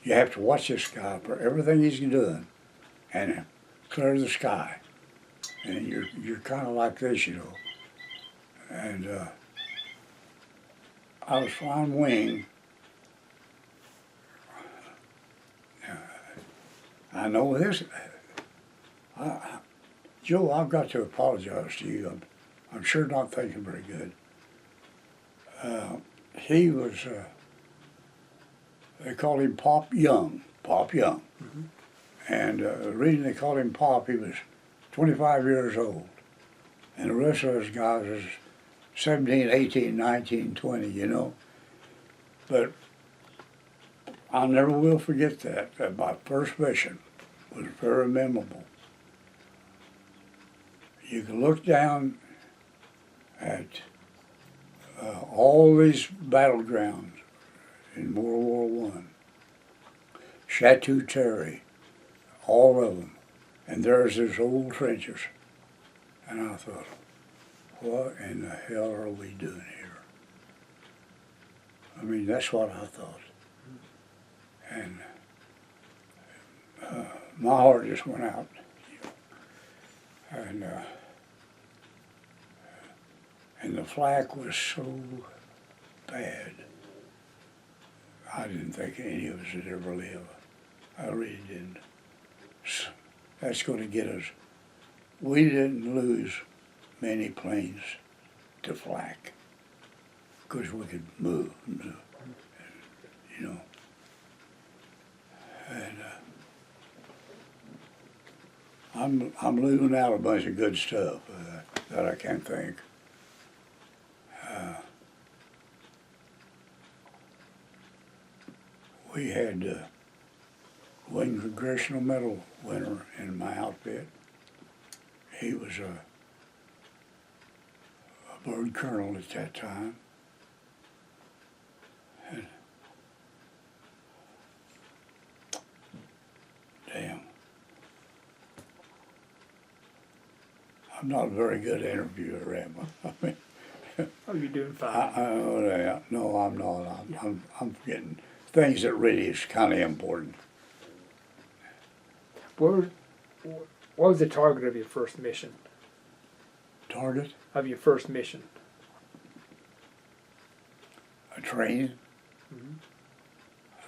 You have to watch this guy for everything he's doing and clear the sky. And you're kind of like this, you know. And I was flying wing. I know this. Joe, I've got to apologize to you. I'm sure not thinking very good. He was, they called him Pop Young. Pop Young. And the reason they called him Pop, he was 25 years old. And the rest of us guys was 17, 18, 19, 20, you know. But I never will forget that my first mission was very memorable. You can look down at all these battlegrounds in World War I. Chateau Thierry, all of them. And there's these old trenches. And I thought, what in the hell are we doing here? I mean, that's what I thought. And my heart just went out. And the flak was so bad. I didn't think any of us would ever live. I really didn't. That's going to get us. We didn't lose many planes to flak because we could move, you know. And I'm leaving out a bunch of good stuff that I can't think. We had one Congressional Medal winner in my outfit. He was a bird colonel at that time. And damn. I'm not a very good interviewer, am I? I mean, Oh, you're doing fine. No, I'm not. I'm forgetting things that really is kind of important. What was the target of your first mission? Target? Of your first mission? A train. Mm-hmm.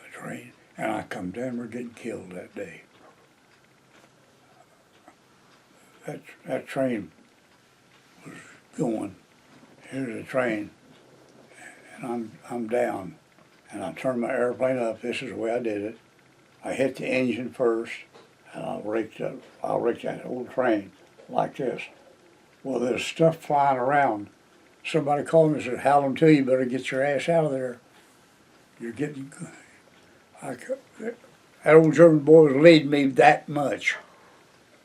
A train. And I come down, we're getting killed that day. That train was going. Here's a train, and I'm down, and I turned my airplane up. This is the way I did it. I hit the engine first, and I raked that whole train like this. Well, there's stuff flying around. Somebody called me and said, "Howland, too, you better get your ass out of there. You're getting." That old German boy was leading me that much.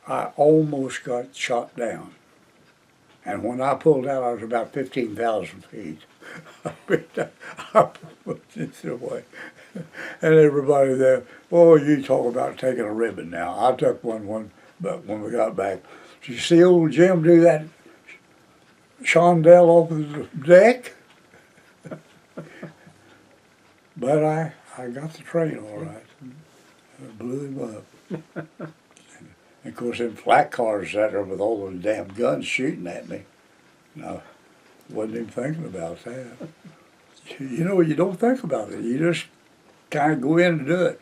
I almost got shot down. And when I pulled out, I was about 15,000 feet. I put this away. And everybody there, oh, you talk about taking a ribbon now. I took one, but when we got back, did you see old Jim do that chandelle off the deck? But I got the train all right. I blew him up. And of course, them flak cars sat there with all those damn guns shooting at me. I wasn't even thinking about that. You know, you don't think about it. You just kind of go in and do it.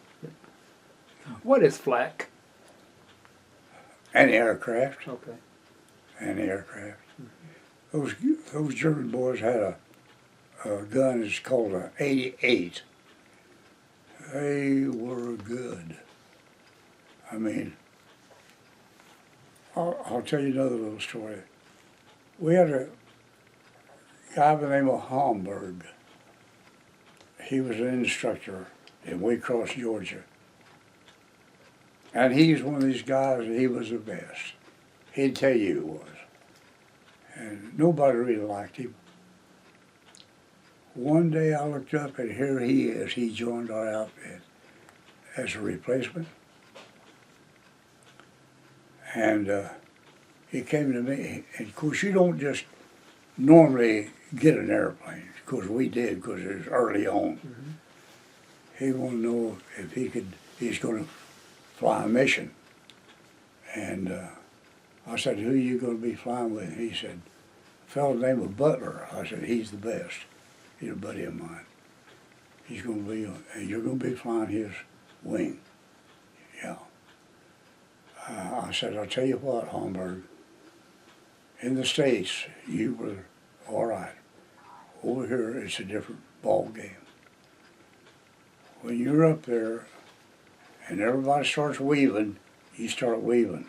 What is flak? And aircraft. Okay. And aircraft. Those German boys had a gun. It's called an 88. They were good. I mean, I'll tell you another little story. We had a guy by the name of Homburg. He was an instructor in Waycross, Georgia. And he's one of these guys, he was the best. He'd tell you he was. And nobody really liked him. One day I looked up and here he is. He joined our outfit as a replacement. And he came to me, and of course you don't just normally get an airplane. Of course we did, because it was early on. Mm-hmm. He wanted to know if he's going to fly a mission. And I said, who are you going to be flying with? He said, a fellow named Butler. I said, he's the best. He's a buddy of mine. He's going to be, and you're going to be flying his wing. Yeah. I said, I'll tell you what, Holmberg, in the States, you were all right. Over here, it's a different ball game. When you're up there and everybody starts weaving, you start weaving.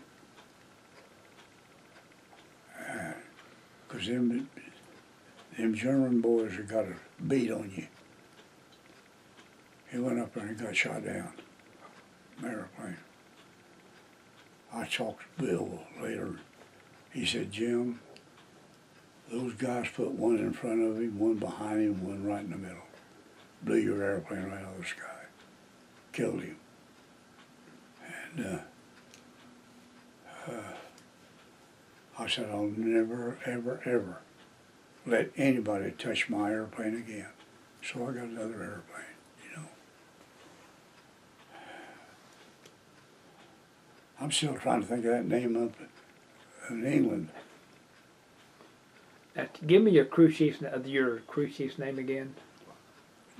Because them German boys have got a beat on you. He went up there and got shot down, airplane. I talked to Bill later. He said, Jim, those guys put one in front of him, one behind him, one right in the middle. Blew your airplane right out of the sky. Killed him. And I said, I'll never, ever, ever let anybody touch my airplane again. So I got another airplane, you know. I'm still trying to think of that name up in England. Now, give me your crew chief's name again.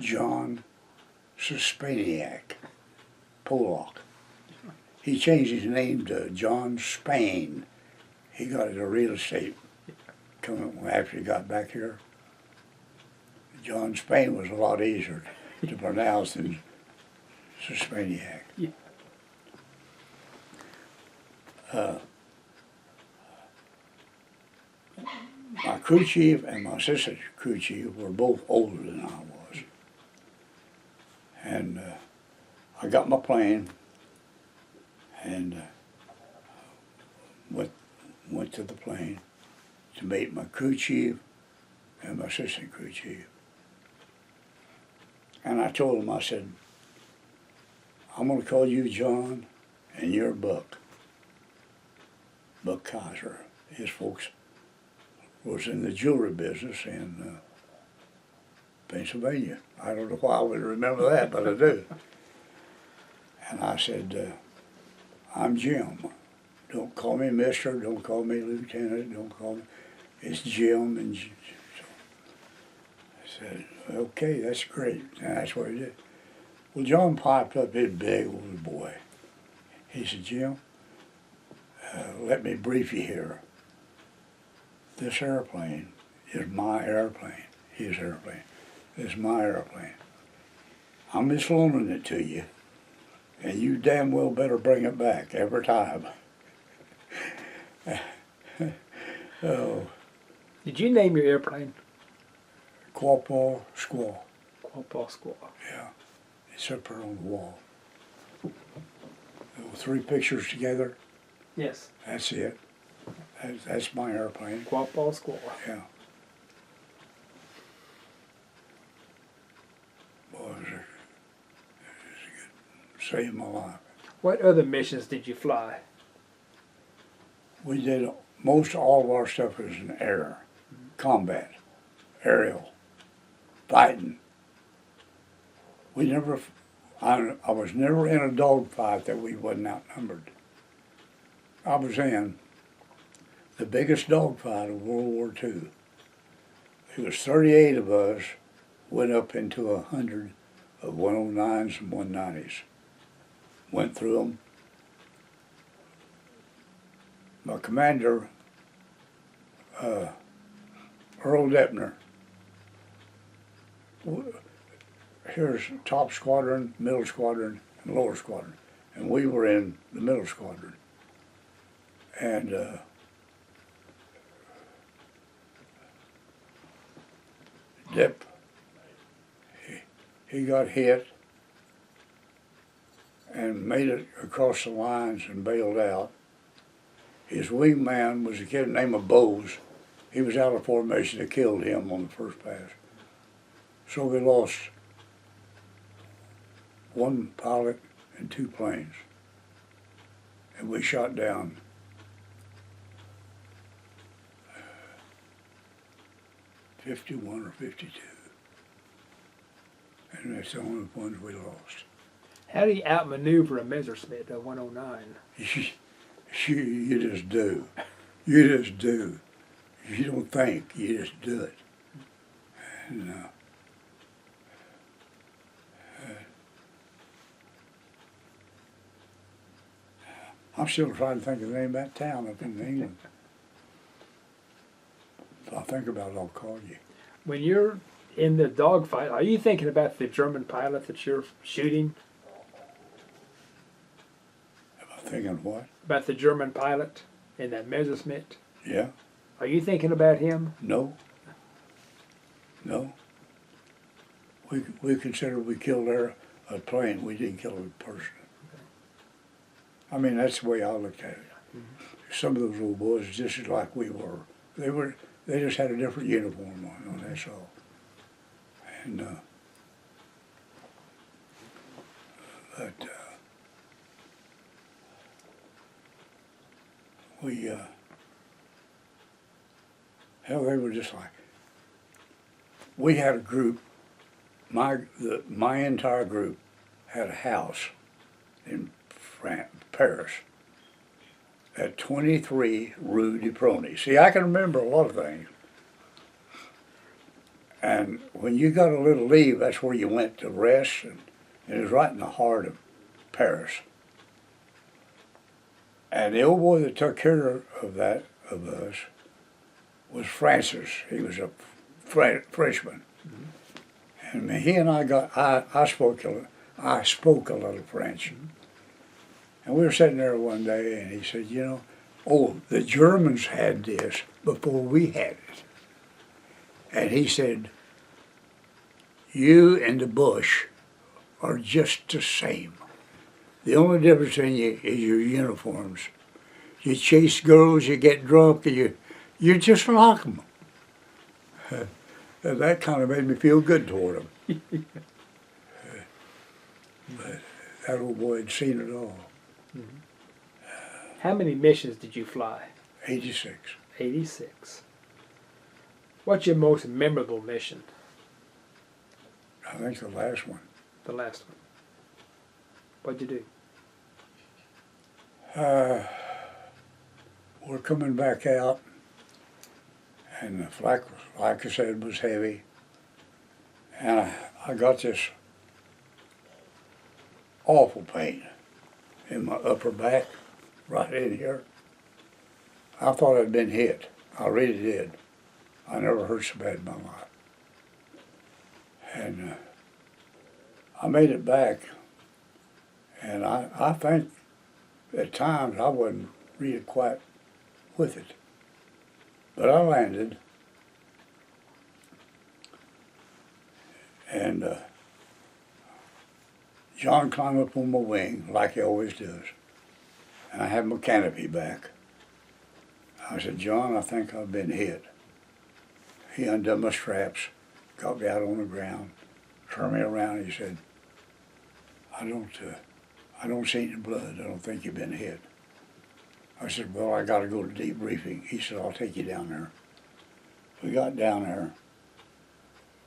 John Suspaniak, Polak. He changed his name to John Spain. He got into real estate coming after he got back here. John Spain was a lot easier to pronounce than Suspaniak. Yeah. My crew chief and my assistant crew chief were both older than I was. And I got my plane and went to the plane to meet my crew chief and my assistant crew chief. And I told him, I said, I'm going to call you John and you're Buck. Buck Kaiser. His folks was in the jewelry business in Pennsylvania. I don't know why I would remember that, but I do. And I said, I'm Jim. Don't call me Mister, don't call me Lieutenant, don't call me, it's Jim. And so I said, okay, that's great. And that's what he did. Well, John piped up his big old boy. He said, Jim, let me brief you here. This airplane is my airplane, his airplane. It's my airplane. I'm just loaning it to you, and you damn well better bring it back every time. Oh. Did you name your airplane? Quapaw Squaw. Quapaw Squaw. Yeah, it's up there on the wall. There were 3 pictures together. Yes. That's it. That's my airplane. Quapaw Squaw. Yeah. Boy, it was a good, saved my life. What other missions did you fly? We did most all of our stuff was in air, combat, aerial, fighting. We never, I was never in a dogfight that we wasn't outnumbered. I was in the biggest dogfight of World War II. It was 38 of us went up into 100 of 109s and 190s. Went through them. My commander, Earl Deppner, here's top squadron, middle squadron, and lower squadron. And we were in the middle squadron. And Depp, he got hit and made it across the lines and bailed out. His wingman was a kid named Bose. He was out of formation. They killed him on the first pass. So we lost 1 pilot and 2 planes. And we shot down 51 or 52. And that's the only ones we lost. How do you outmaneuver a Messerschmitt 109? You just do. You just do. You don't think, you just do it. And, I'm still trying to think of the name of that town up in England. If I think about it, I'll call you. When you're in the dogfight, are you thinking about the German pilot that you're shooting? Am I thinking what? About the German pilot in that Messerschmitt? Yeah? Are you thinking about him? No. No. We consider we killed a plane. We didn't kill a person. I mean, that's the way I look at it. Mm-hmm. Some of those old boys just like we were. They just had a different uniform on, that's all. And hell, they were just like, we had a group, my entire group had a house in Paris at 23 Rue de Prony. See, I can remember a lot of things. And when you got a little leave, that's where you went to rest, and it was right in the heart of Paris. And the old boy that took care of us was Francis. He was a freshman. Mm-hmm. And he and I spoke a little French. Mm-hmm. And we were sitting there one day, and he said, the Germans had this before we had it. And he said, you and the Bush are just the same. The only difference in you is your uniforms. You chase girls, you get drunk, and you're just like them. And that kind of made me feel good toward him. But that old boy had seen it all. Mm-hmm. How many missions did you fly? 86. 86. What's your most memorable mission? I think the last one. The last one. What'd you do? We're coming back out, and the flak, like I said, was heavy. And I got this awful pain in my upper back, right in here. I thought I'd been hit. I really did. I never hurt so bad in my life. And I made it back, and I think at times I wasn't really quite with it. But I landed, and John climbed up on my wing, like he always does, and I had my canopy back. I said, John, I think I've been hit. He undone my straps, got me out on the ground, turned me around, and he said, I don't see any blood. I don't think you've been hit. I said, well, I got to go to debriefing. He said, I'll take you down there. We got down there.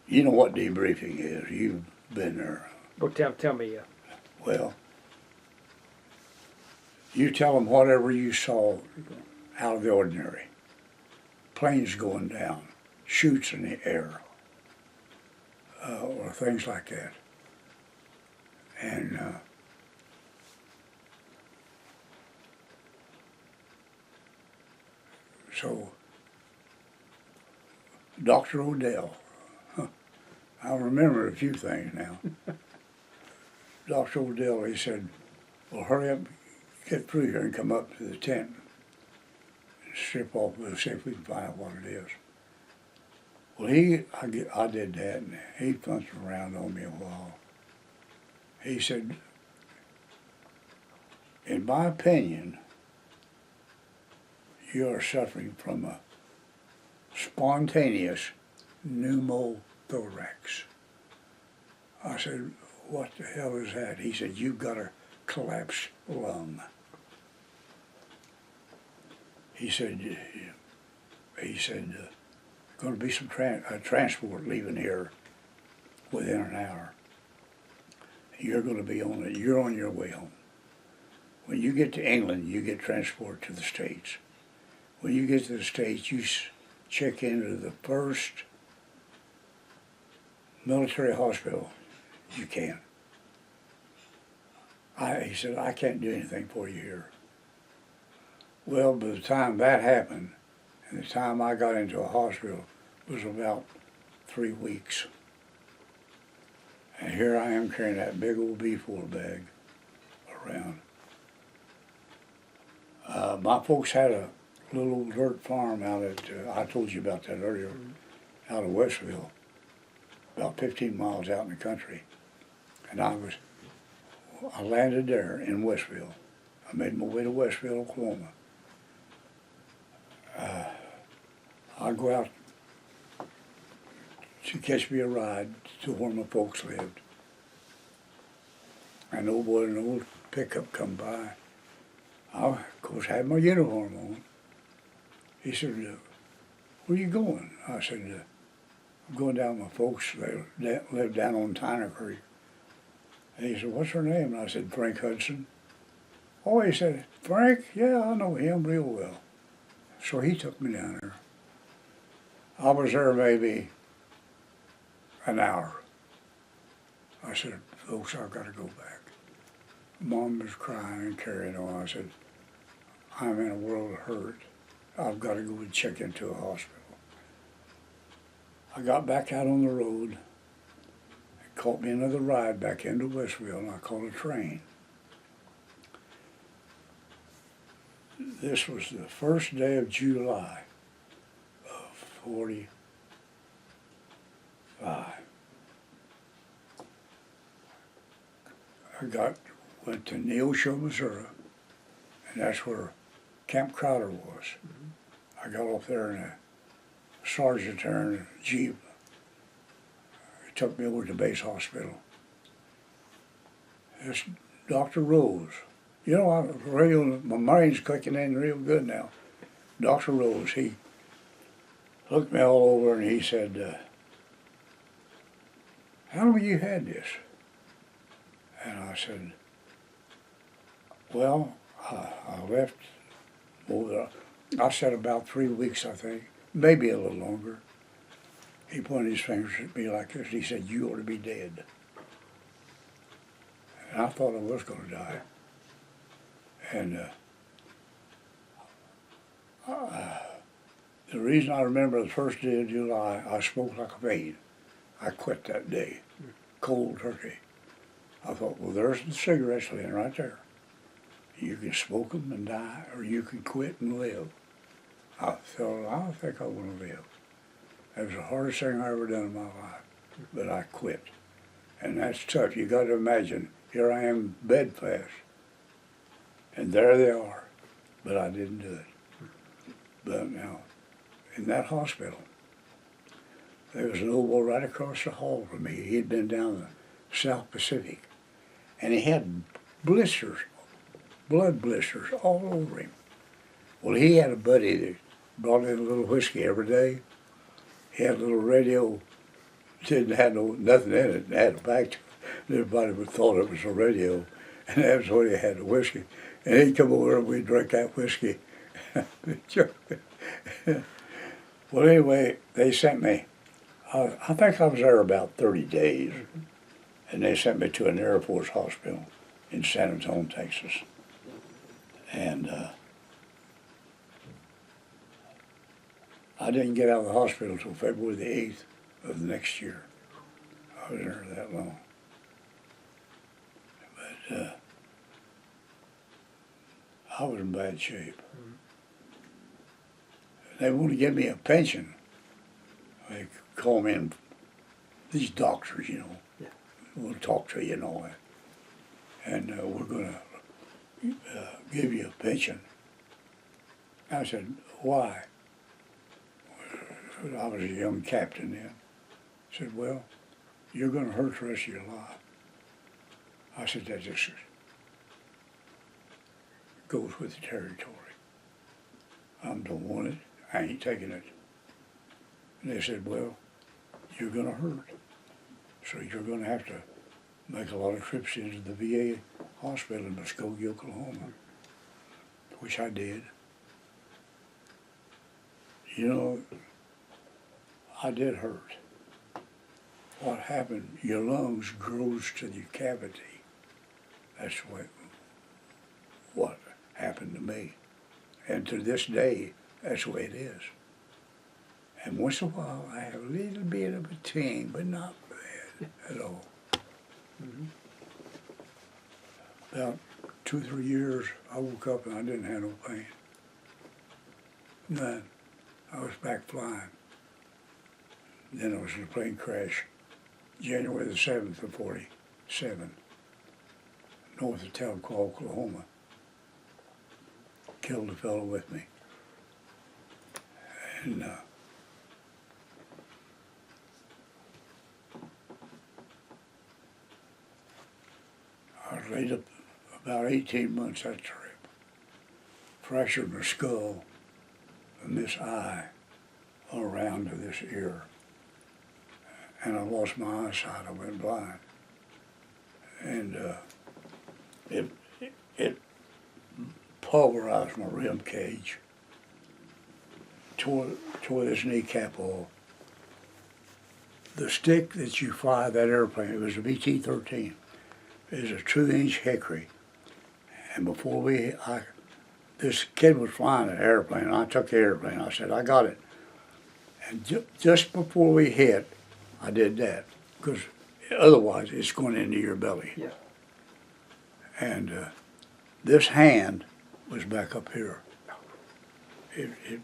You know what debriefing is. You've been there. Well, tell me. Well, you tell them whatever you saw out of the ordinary. Planes going down, chutes in the air, or things like that. And so Dr. Odell, I remember a few things now. Dr. Odell, he said, well, hurry up, get through here and come up to the tent and strip off, we'll see if we can find out what it is. Well, I did that, and he punched around on me a while. He said, in my opinion, you are suffering from a spontaneous pneumothorax. I said, what the hell is that? He said, you've got a collapsed lung. He said, going to be some transport leaving here within an hour. You're going to be on it. You're on your way home. When you get to England, you get transport to the States. When you get to the States, you check into the first military hospital you can. He said, I can't do anything for you here. Well, by the time that happened, and the time I got into a hospital was about 3 weeks. And here I am carrying that big old B4 bag around. My folks had a little old dirt farm out at, I told you about that earlier, out of Westville, about 15 miles out in the country. And I landed there in Westville. I made my way to Westville, Oklahoma. I go out to catch me a ride to where my folks lived. And old boy in an old pickup come by. I, of course, had my uniform on. He said, where you going? I said, I'm going down with my folks. They live down on Tyner Creek. And he said, what's her name? And I said, Frank Hudson. Oh, he said, Frank? Yeah, I know him real well. So he took me down there. I was there maybe an hour. I said, folks, I've got to go back. Mom was crying and carrying on. I said, I'm in a world of hurt. I've got to go and check into a hospital. I got back out on the road. It caught me another ride back into Westville, and I caught a train. This was the first day of July of 45. Went to Neosho, Missouri, and that's where Camp Crowder was. I got off there in a sergeant there in a Jeep. He took me over to base hospital. This Dr. Rose, you know, my mind's clicking in real good now. Dr. Rose, he looked me all over and he said, how long have you had this? And I said, well, I left, I said about 3 weeks, I think, maybe a little longer. He pointed his fingers at me like this. He said, you ought to be dead. And I thought I was going to die. And the reason I remember the first day of July, I smoked like a maid. I quit that day, cold turkey. I thought, well, there's the cigarettes laying right there. You can smoke them and die, or you can quit and live. I thought, I think I want to live. That was the hardest thing I ever done in my life, but I quit. And that's tough. You got to imagine, here I am bedfast, and there they are, but I didn't do it. But now, in that hospital, there was an old boy right across the hall from me. He had been down the South Pacific, and he had blisters, blood blisters all over him. Well, he had a buddy that brought in a little whiskey every day. He had a little radio, didn't have nothing in it, it had a back to it. Everybody would thought it was a radio, and that's what he had, the whiskey. And he'd come over and we'd drink that whiskey. Well, anyway, they sent me, I think I was there about 30 days, and they sent me to an Air Force hospital in San Antonio, Texas. And I didn't get out of the hospital until February the 8th of the next year. I was there that long. But I was in bad shape. They wanted to give me a pension. They call me in, these doctors, you know, we'll talk to you and all that. And we're going to give you a pension. I said, why? I was a young captain then. I said, well, you're going to hurt the rest of your life. I said, that just goes with the territory. I don't want it. I ain't taking it. And they said, well, you're going to hurt. So you're going to have to make a lot of trips into the VA hospital in Muskogee, Oklahoma, which I did. You know, I did hurt. What happened, your lungs grows to your cavity. That's what happened to me. And to this day, that's the way it is. And once in a while, I have a little bit of a ting, but not bad at all. Mm-hmm. About 2 or 3 years, I woke up and I didn't have no pain. None. I was back flying. Then I was in a plane crash, January the 7th of 47, north of Tahlequah, Oklahoma. Killed a fellow with me. And I was laid up about 18 months that trip. Fractured my skull from this eye around to this ear. And I lost my eyesight, I went blind. And it pulverized my rib cage, tore this kneecap off. The stick that you fly that airplane, it was a BT-13, is a 2-inch hickory. And before this kid was flying an airplane, and I took the airplane, I said, I got it. And just before we hit, I did that, because otherwise it's going into your belly. Yeah. And this hand was back up here. It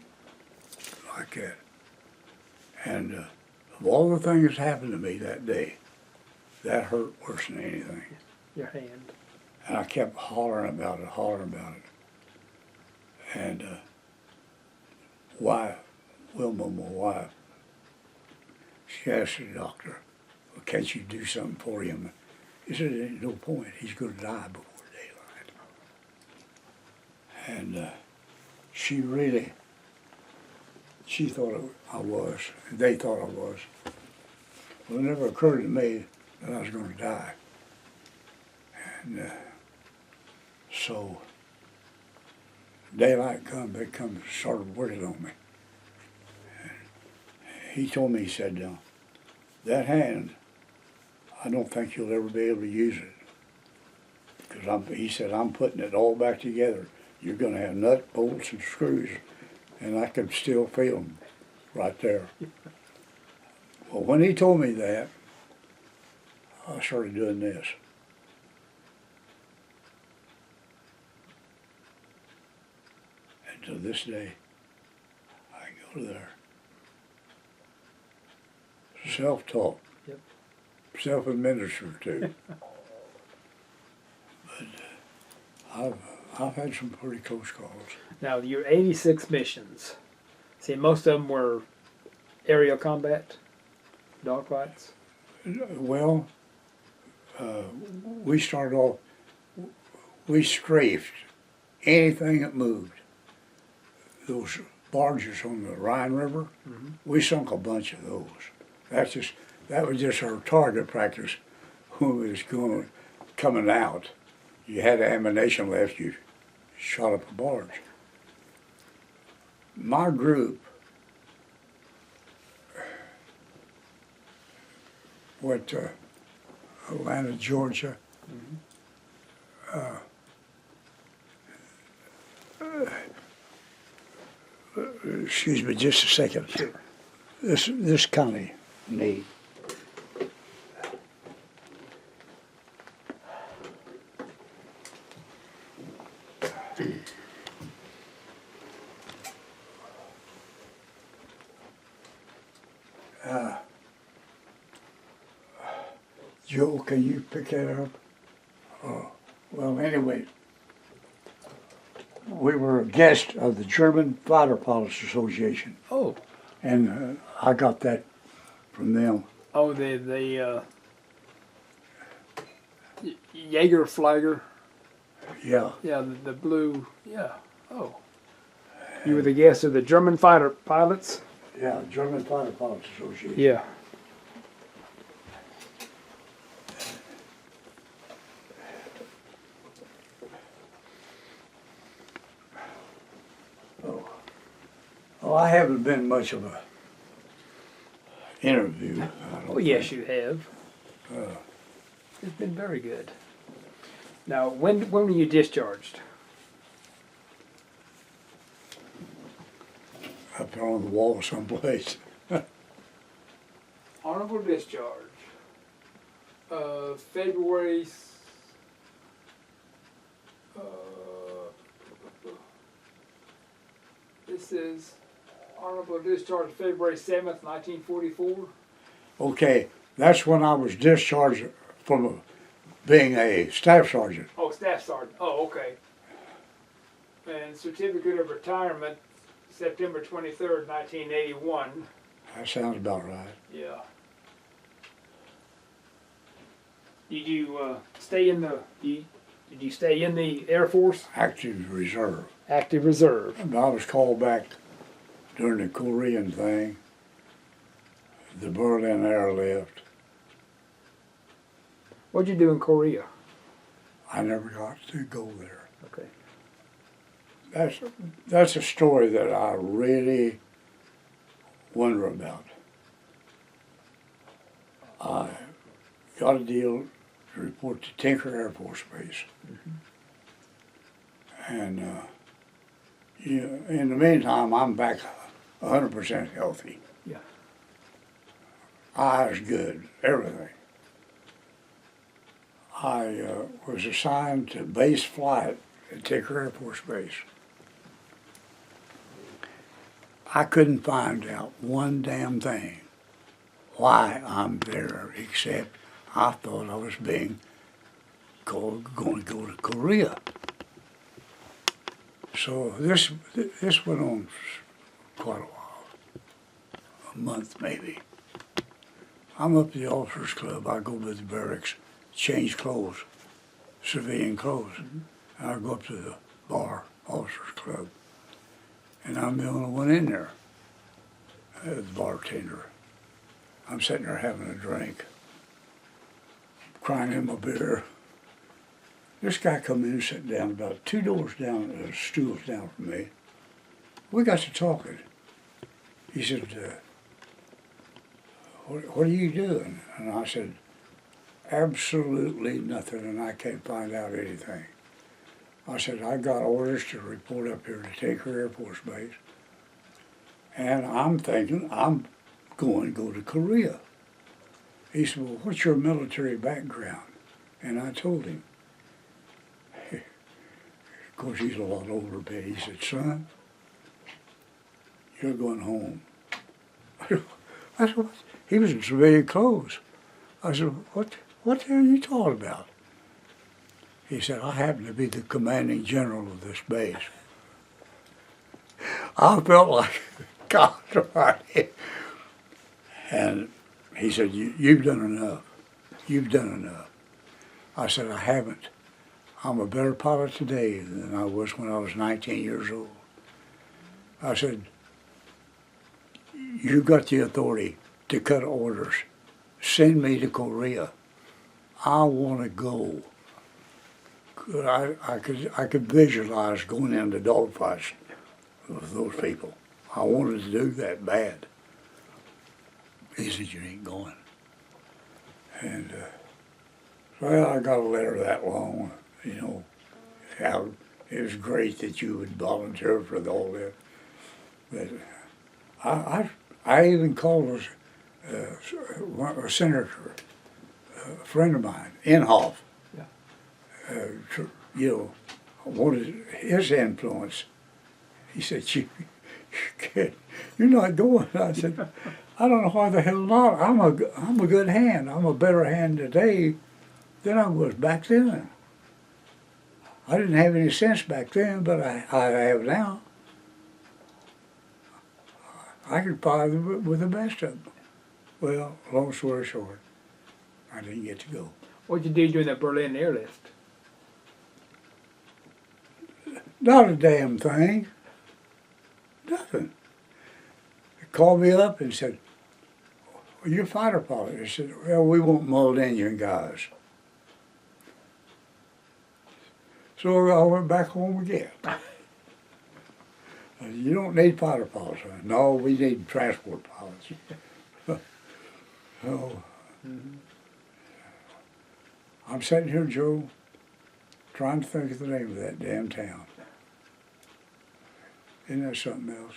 like that. And of all the things that happened to me that day, that hurt worse than anything. Your hand. And I kept hollering about it. And Wilma, my wife, she asked the doctor, well, can't you do something for him? He said, there's no point. He's going to die before daylight. And she thought I was, and they thought I was. Well, it never occurred to me that I was going to die. And so daylight come, they started working on me. And he told me, he said, that hand, I don't think you'll ever be able to use it. Because he said, I'm putting it all back together. You're going to have nuts, bolts, and screws, and I could still feel them right there. Well, when he told me that, I started doing this. And to this day, I go there. Self-taught. Yep. Self-administered too. But I've had some pretty close calls. Now, your 86 missions, see, most of them were aerial combat, dogfights? Well, we started off, we strafed anything that moved. Those barges on the Rhine River, we sunk a bunch of those. That was just our target practice when we was coming out. You had ammunition left, you shot up a barge. My group went to Atlanta, Georgia. Excuse me just a second. Sure. This kind of neat. Joe, can you pick that up? Well, anyway, we were a guest of the German Fighter Pilots Association, Oh, and I got that from them. oh, the Jaeger Flagger. Yeah, Yeah, the blue. Yeah. Oh, you were the guest of the German fighter pilots. Yeah, German Fighter Pilots Association. Yeah. Oh, I haven't been much of a interview. I don't Oh, yes, think. you have. It's been very good. Now, when were you discharged? Up there on the wall someplace. Honorable discharge. February. This is honorable discharge February 7th, 1944. Okay, that's when I was discharged from being a staff sergeant. Oh, staff sergeant. Oh, okay. And certificate of retirement September 23rd, 1981. That sounds about right. Yeah. Did you stay in the? Did you stay in the Air Force? Active reserve. Active Reserve. And I was called back during the Korean thing. The Berlin airlift. What'd you do in Korea? I never got to go there. Okay. That's a story that I really wonder about. I got a deal to report to Tinker Air Force Base. And in the meantime, I'm back 100% healthy. Yeah. Eyes good, everything. I was assigned to base flight at Tinker Air Force Base. I couldn't find out one damn thing why I'm there, except I thought I was being going to go to Korea. So this went on quite a while, a month maybe. I'm up at the officers club. I go to the barracks, change clothes, civilian clothes. And I go up to the bar, officers club, and I'm the only one in there, the bartender. I'm sitting there having a drink, crying in my beer. This guy come in and sat down about 2 doors down, stools down from me. We got to talking. He said, what are you doing? And I said, absolutely nothing, and I can't find out anything. I said, I got orders to report up here to Tinker Air Force Base, and I'm thinking I'm going to go to Korea. He said, well, what's your military background? And I told him. Of course, he's a lot older, but he said, son, you're going home. I said, what? He was in civilian clothes. I said, what the hell are you talking about? He said, I happen to be the commanding general of this base. I felt like God Almighty. And he said, you've done enough. You've done enough. I said, I haven't. I'm a better pilot today than I was when I was 19 years old. I said, you got the authority to cut orders. Send me to Korea. I want to go. I could visualize going into dogfights with those people. I wanted to do that bad. He said, you ain't going. And well, I got a letter that long, you know, how it was great that you would volunteer for all that. But I even called a senator, a friend of mine, Inhofe. You know, wanted his influence. He said, you're not going. I said, I don't know why the hell not. I'm a good hand. I'm a better hand today than I was back then. I didn't have any sense back then, but I have now. I could fight with the best of them. Well, long story short, I didn't get to go. What'd you do during that Berlin airlift? Not a damn thing. Nothing. called me up and said, well, you're a fighter pilot. I said, well, we want Muldoonian guys. So I went back home again. You don't need fighter pilots. No, we need transport pilots. So I'm sitting here, Joe, trying to think of the name of that damn town. Isn't that something else?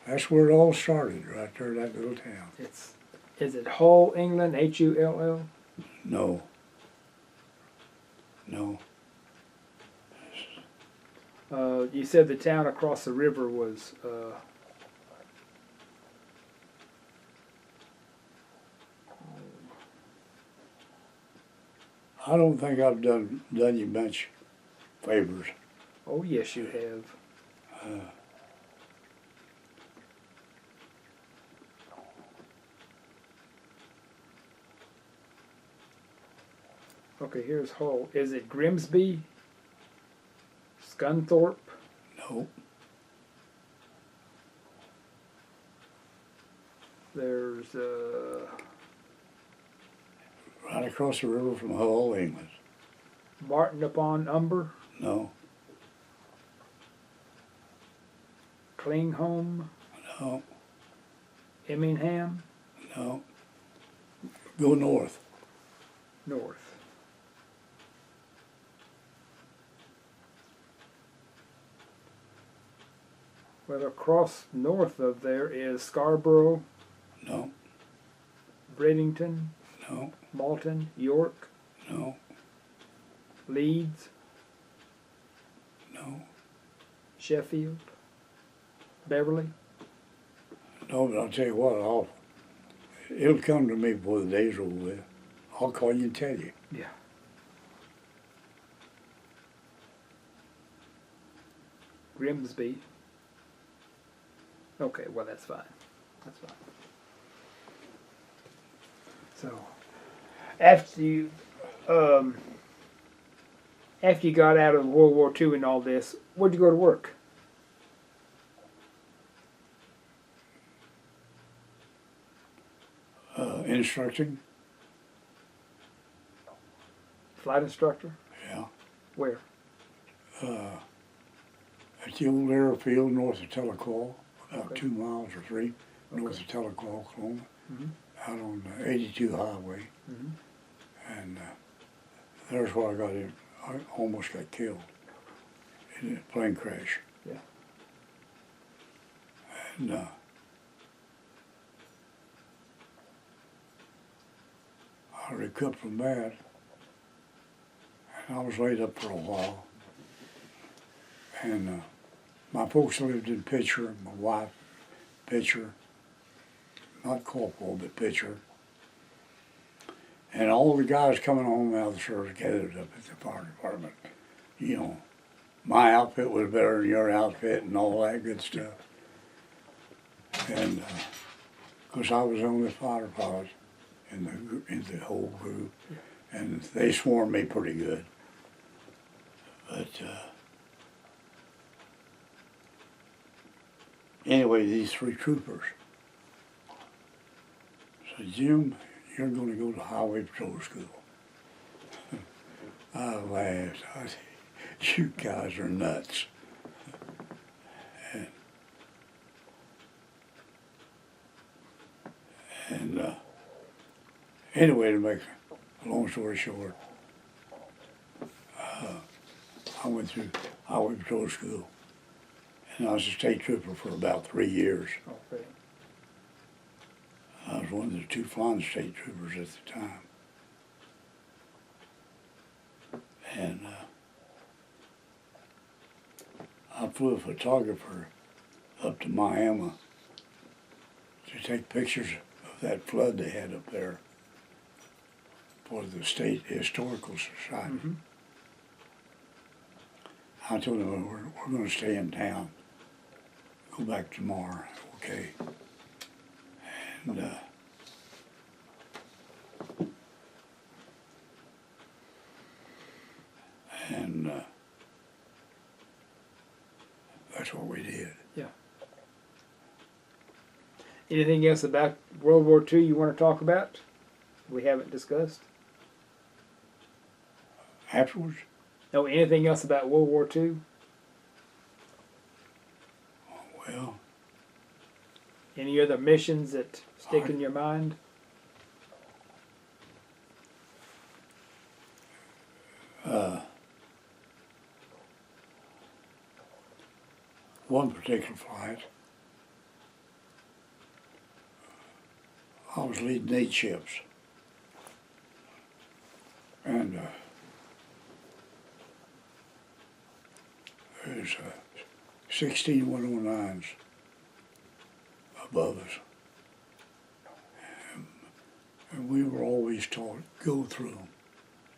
That's where it all started, right there, that little town. Is it Hull, England, Hull? No. No. You said the town across the river was, I don't think I've done you much favors. oh yes you have. Okay, here's Hull. Is it Grimsby? Scunthorpe? No. There's, Right across the river from Hull, England. Martin upon Umber? No. Klingholm? No. Emmingham? No. Go north. North. Well, across north of there is Scarborough, No. Bredington, No. Malton, York, No. Leeds, No. Sheffield, Beverly. No, but I'll tell you what, it'll come to me before the day's over with. I'll call you and tell you. Yeah. Grimsby. Okay, well that's fine. That's fine. So, after you got out of World War II and all this, where'd you go to work? Instructing? Flight instructor? Yeah. Where? At the old airfield north of Tahlequah, about Okay. 2 miles or 3 north of Tahlequah, Oklahoma, Mhm. out on the 82 highway. Mhm. And there's where I got in. I almost got killed in a plane crash. Yeah. And I recovered from that, and I was laid up for a while. And my folks lived in Pitcher, my wife, Pitcher, not Corporal, but Pitcher. And all the guys coming home out of the service gathered up at the fire department. You know, my outfit was better than your outfit and all that good stuff. And of course I was the only fighter pilot in the whole group, and they swarmed me pretty good. But anyway, these 3 troopers said, Jim, you're going to go to Highway Patrol School. I laughed. I said, you guys are nuts. And anyway, to make a long story short, I went through Highway Patrol School, and I was a state trooper for about 3 years. Okay. I was one of the 2 flying state troopers at the time. And I flew a photographer up to Miami to take pictures of that flood they had up there for the State Historical Society. Mhm. I told him, we're going to stay in town, go back tomorrow, okay? And that's what we did. Yeah. Anything else about World War II you want to talk about? We haven't discussed. Afterwards, No, anything else about World War II? well, Any other missions that stick in your mind? one particular flight, I was leading 8 ships. And there's 16 109s above us. And we were always taught, go through them.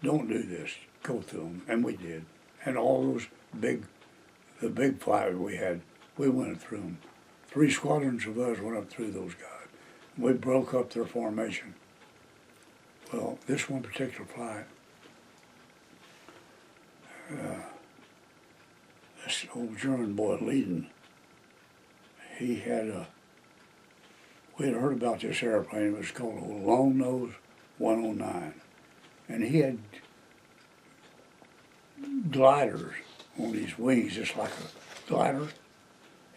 Don't do this, go through them. And we did. And all those the big fighters we had, we went through them. 3 squadrons of us went up through those guys. We broke up their formation. Well, this one particular flight, this old German boy leading, we had heard about this airplane. It was called a Long Nose 109. And he had gliders on his wings, just like a glider.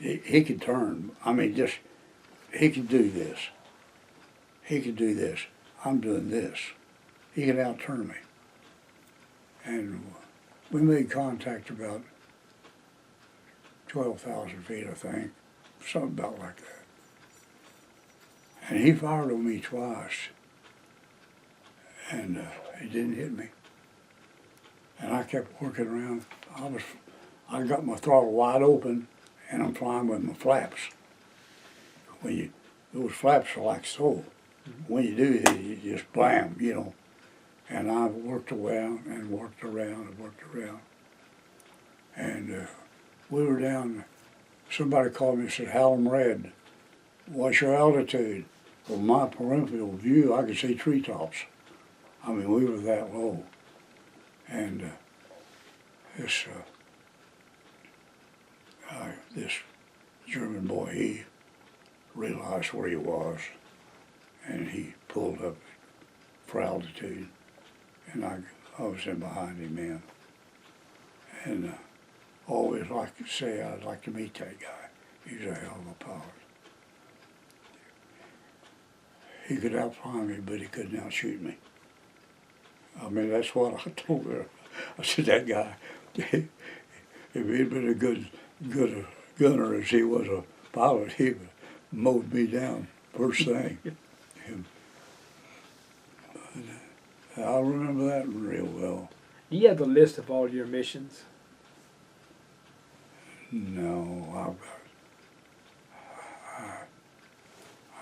He could turn. I mean, he could do this. He could do this. I'm doing this. He could outturn me. And we made contact about 12,000 feet, I think. Something about like that. And he fired on me twice. And he didn't hit me. And I kept working around. I got my throttle wide open, and I'm flying with my flaps. Those flaps are like so. When you do it, you just blam, you know. And I worked around and worked around and worked around. And we were down, somebody called me and said, Hallam Red, what's your altitude? Well, my peripheral view, I could see treetops. I mean, we were that low. And this German boy, he realized where he was, and he pulled up for altitude, and I was in behind him then. And always like to say I'd like to meet that guy. He's a hell of a pilot. He could outfly me, but he couldn't outshoot me. I mean, that's what I told her. I said, that guy, if he'd been a good gunner as he was a pilot, he would mowed me down first thing. I remember that real well. Do you have a list of all your missions? No,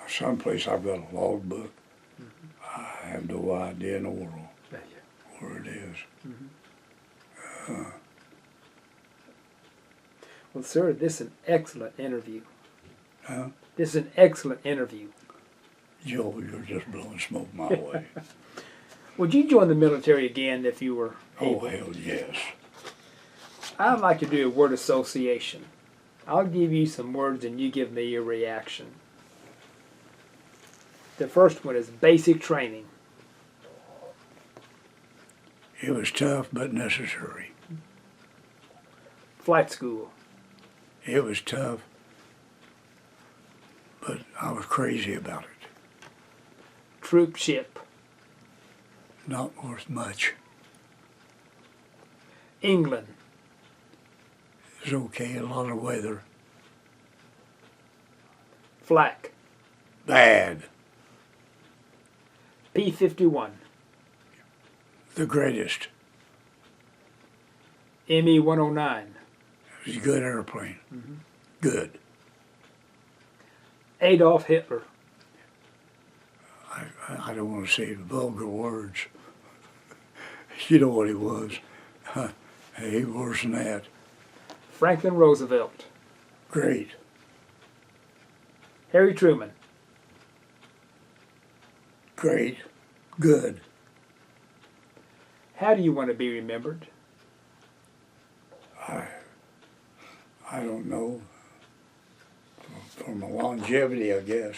someplace I've got a logbook. I have no idea in the world where it is. Well, sir, this is an excellent interview. Huh? This is an excellent interview. Joe, you're just blowing smoke my way. Would you join the military again if you were able? Oh, hell yes. I'd like to do a word association. I'll give you some words and you give me your reaction. The first one is basic training. It was tough but necessary. Flight school. It was tough, but I was crazy about it. Troopship. Not worth much. England. It was okay, a lot of weather. Flak. Bad. P-51. The greatest. ME-109. It was a good airplane. Good. Adolf Hitler. I don't want to say vulgar words. You know what he was. He was worse than that. Franklin Roosevelt. Great. Harry Truman. Great. Good. How do you want to be remembered? I don't know. for my longevity, I guess.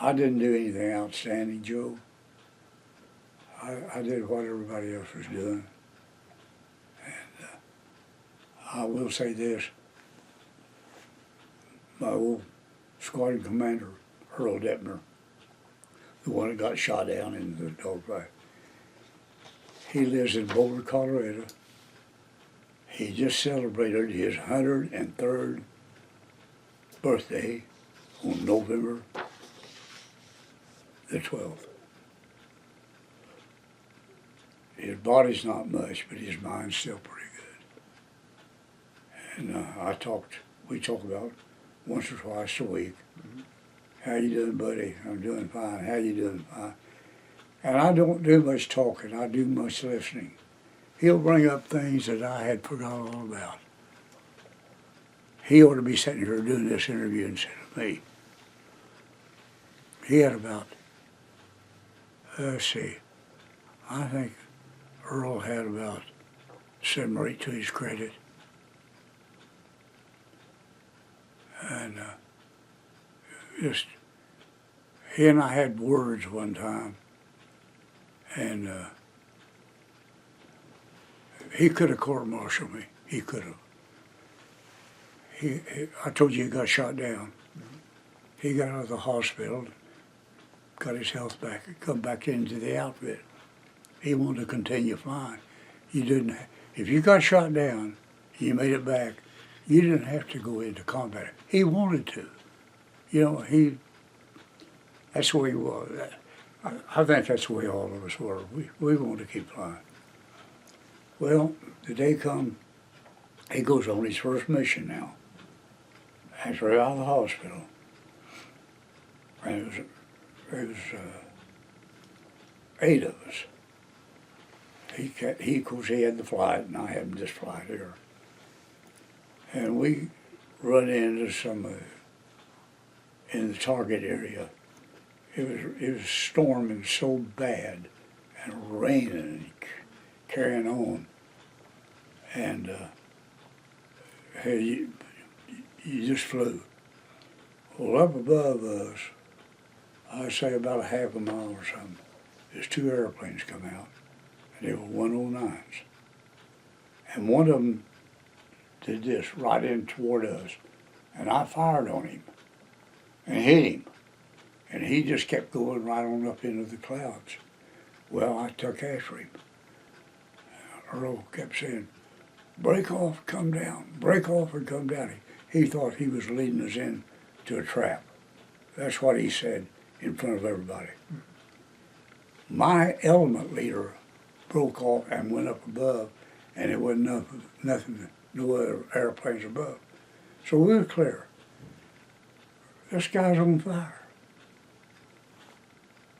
I didn't do anything outstanding, Joe. I did what everybody else was doing. And I will say this. My old squadron commander, Earl Deppner, the one that got shot down in the dogfight, he lives in Boulder, Colorado. He just celebrated his 103rd birthday on November the 12th. His body's not much, but his mind's still pretty good. And we talk about once or twice a week. How you doing, buddy? I'm doing fine. How you doing? Fine. And I don't do much talking. I do much listening. He'll bring up things that I had forgotten all about. He ought to be sitting here doing this interview instead of me. He had about, let's see, I think Earl had about 7 or 8 to his credit. And just, he and I had words one time. And he could have court-martialed me. He could have. I told you he got shot down. He got out of the hospital, got his health back, and come back into the outfit. He wanted to continue flying. You didn't. If you got shot down, you made it back. You didn't have to go into combat. He wanted to. You know, that's the way he was. I think that's the way all of us were. We wanted to keep flying. Well, the day come, he goes on his first mission now. After he out of the hospital. And it was 8 of us. Of course, he had the flight, and I had this flight here. And we run into in the target area. It was storming so bad and raining and carrying on. And you just flew. Well, up above us, I'd say about a half a mile or something, there's 2 airplanes come out, and they were 109s. And one of them did this right in toward us, and I fired on him and hit him. And he just kept going right on up into the clouds. Well, I took after him. Earl kept saying, break off, come down, break off and come down. He thought he was leading us into a trap. That's what he said in front of everybody. My element leader broke off and went up above, and it wasn't nothing, no other airplanes above. So we were clear. This guy's on fire.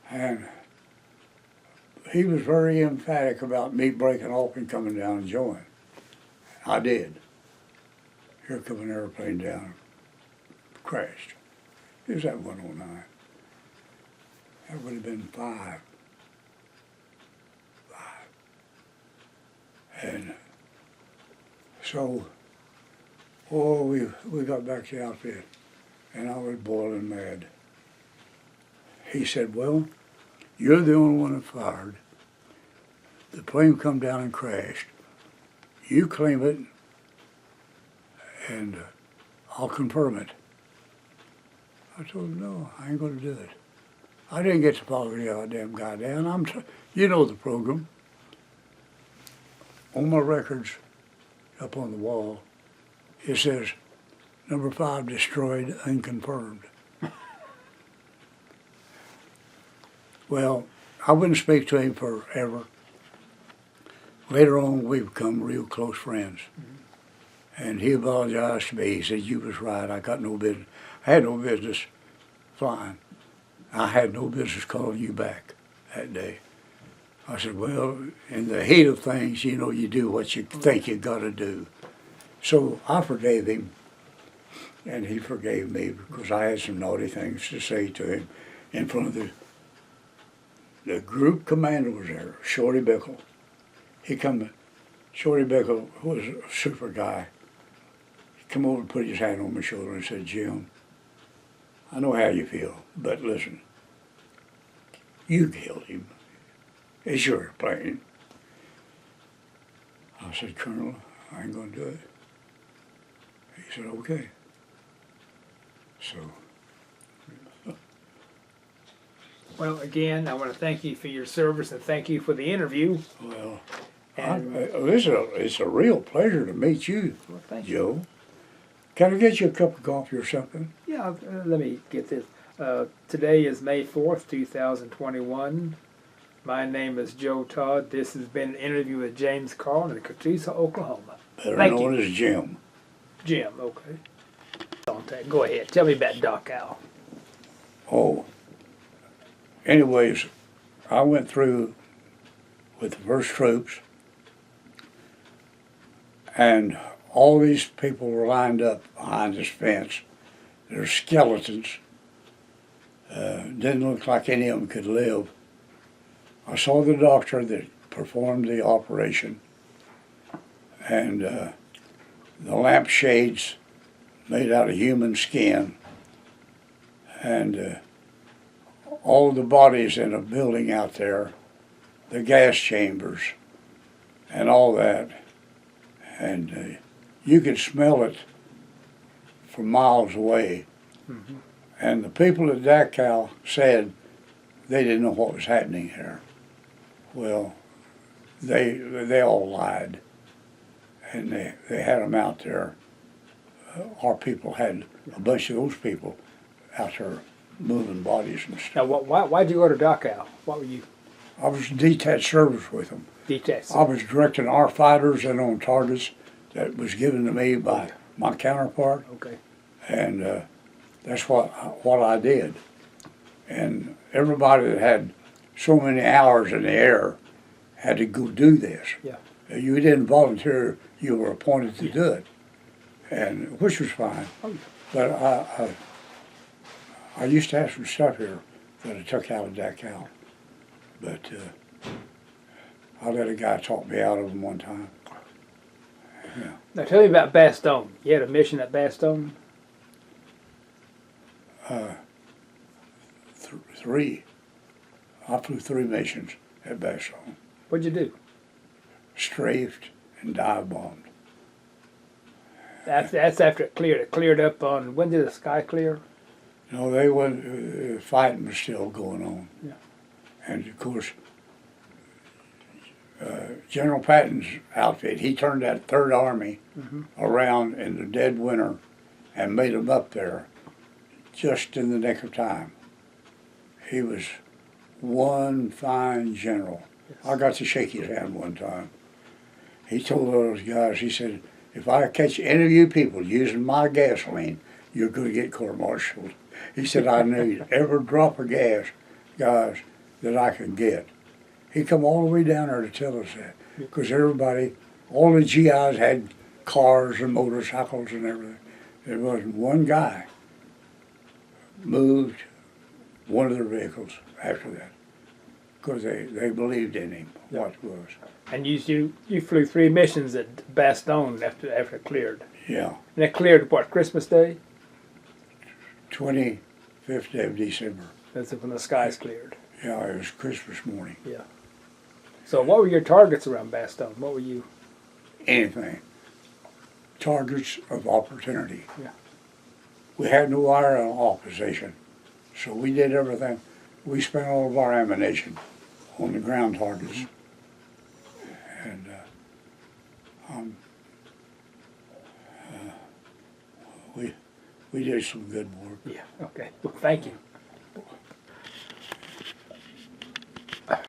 And he was very emphatic about me breaking off and coming down and joining. I did. Here come an airplane down, crashed. It was that 109. That would have been 5. And so, we got back to the outfit, and I was boiling mad. He said, well, you're the only one that fired. The plane come down and crashed. You claim it, and I'll confirm it. I told him, no, I ain't going to do it. I didn't get to follow the goddamn guy down. You know the program. On my records, up on the wall, it says, number 5 destroyed, unconfirmed. Well, I wouldn't speak to him forever. Later on, we become real close friends. And he apologized to me. He said, you was right, I got no business. I had no business flying. I had no business calling you back that day. I said, well, in the heat of things, you know, you do what you think you got to do. So I forgave him, and he forgave me because I had some naughty things to say to him in front of the group commander was there, Shorty Bickle. Shorty Bickle was a super guy. He come over and put his hand on my shoulder and said, Jim, I know how you feel, but listen, you killed him. It's your plane. I said, Colonel, I ain't going to do it. He said, okay. So, Well, again, I want to thank you for your service and thank you for the interview. well, And it's a real pleasure to meet you, well, thank you. Joe. Can I get you a cup of coffee or something? Yeah, let me get this. Today is May 4th, 2021. My name is Joe Todd. This has been an interview with James Carl in Catoosa, Oklahoma. Better Thank known you. as Jim. Jim, okay. Go ahead. Tell me about Doc Al. Oh, anyways, I went through with the first troops, and all these people were lined up behind this fence. They're skeletons. Didn't look like any of them could live. I saw the doctor that performed the operation, and the lampshades made out of human skin, and all the bodies in a building out there, the gas chambers, and all that. And you could smell it from miles away. Mm-hmm. And the people at Dachau said they didn't know what was happening here. Well, they all lied, and they had them out there. Our people had a bunch of those people out there moving bodies and stuff. Now, why'd you go to Doc Al? What were you I was in detached service with them. detached? I was directing our fighters and on targets that was given to me by my counterpart, Okay. and that's what I did. And everybody that had so many hours in the air had to go do this. Yeah. You didn't volunteer; you were appointed to do it, and which was fine. Oh, yeah. But I used to have some stuff here that I took out of Dachau, but I let a guy talk me out of them one time. Yeah. Now tell me about Bastogne. You had a mission at Bastogne? Three. I flew 3 missions at Bastogne. What'd you do? Strafed and dive bombed. That's after it cleared. It cleared up on, when did the sky clear? No, they went, fighting was still going on. Yeah. And of course, General Patton's outfit, he turned that Third Army around in the dead winter and made them up there just in the nick of time. He was one fine general. I got to shake his hand one time. He told those guys, he said, if I catch any of you people using my gasoline, you're going to get court-martialed. He said, I need every drop of gas, guys, that I can get. He come all the way down there to tell us that, because everybody, all the GIs had cars and motorcycles and everything. There wasn't one guy moved one of their vehicles after that, because they believed in him, what it was. And you flew 3 missions at Bastogne after it cleared. Yeah, And it cleared what, Christmas Day? 25th day of December. That's when the skies cleared. Yeah, it was Christmas morning. Yeah. So what were your targets around Bastogne? What were you? Anything. Targets of opportunity. Yeah. We had no wire in opposition, so we did everything. We spent all of our ammunition on the ground targets. And we did some good work. Yeah. Okay. Well, thank you.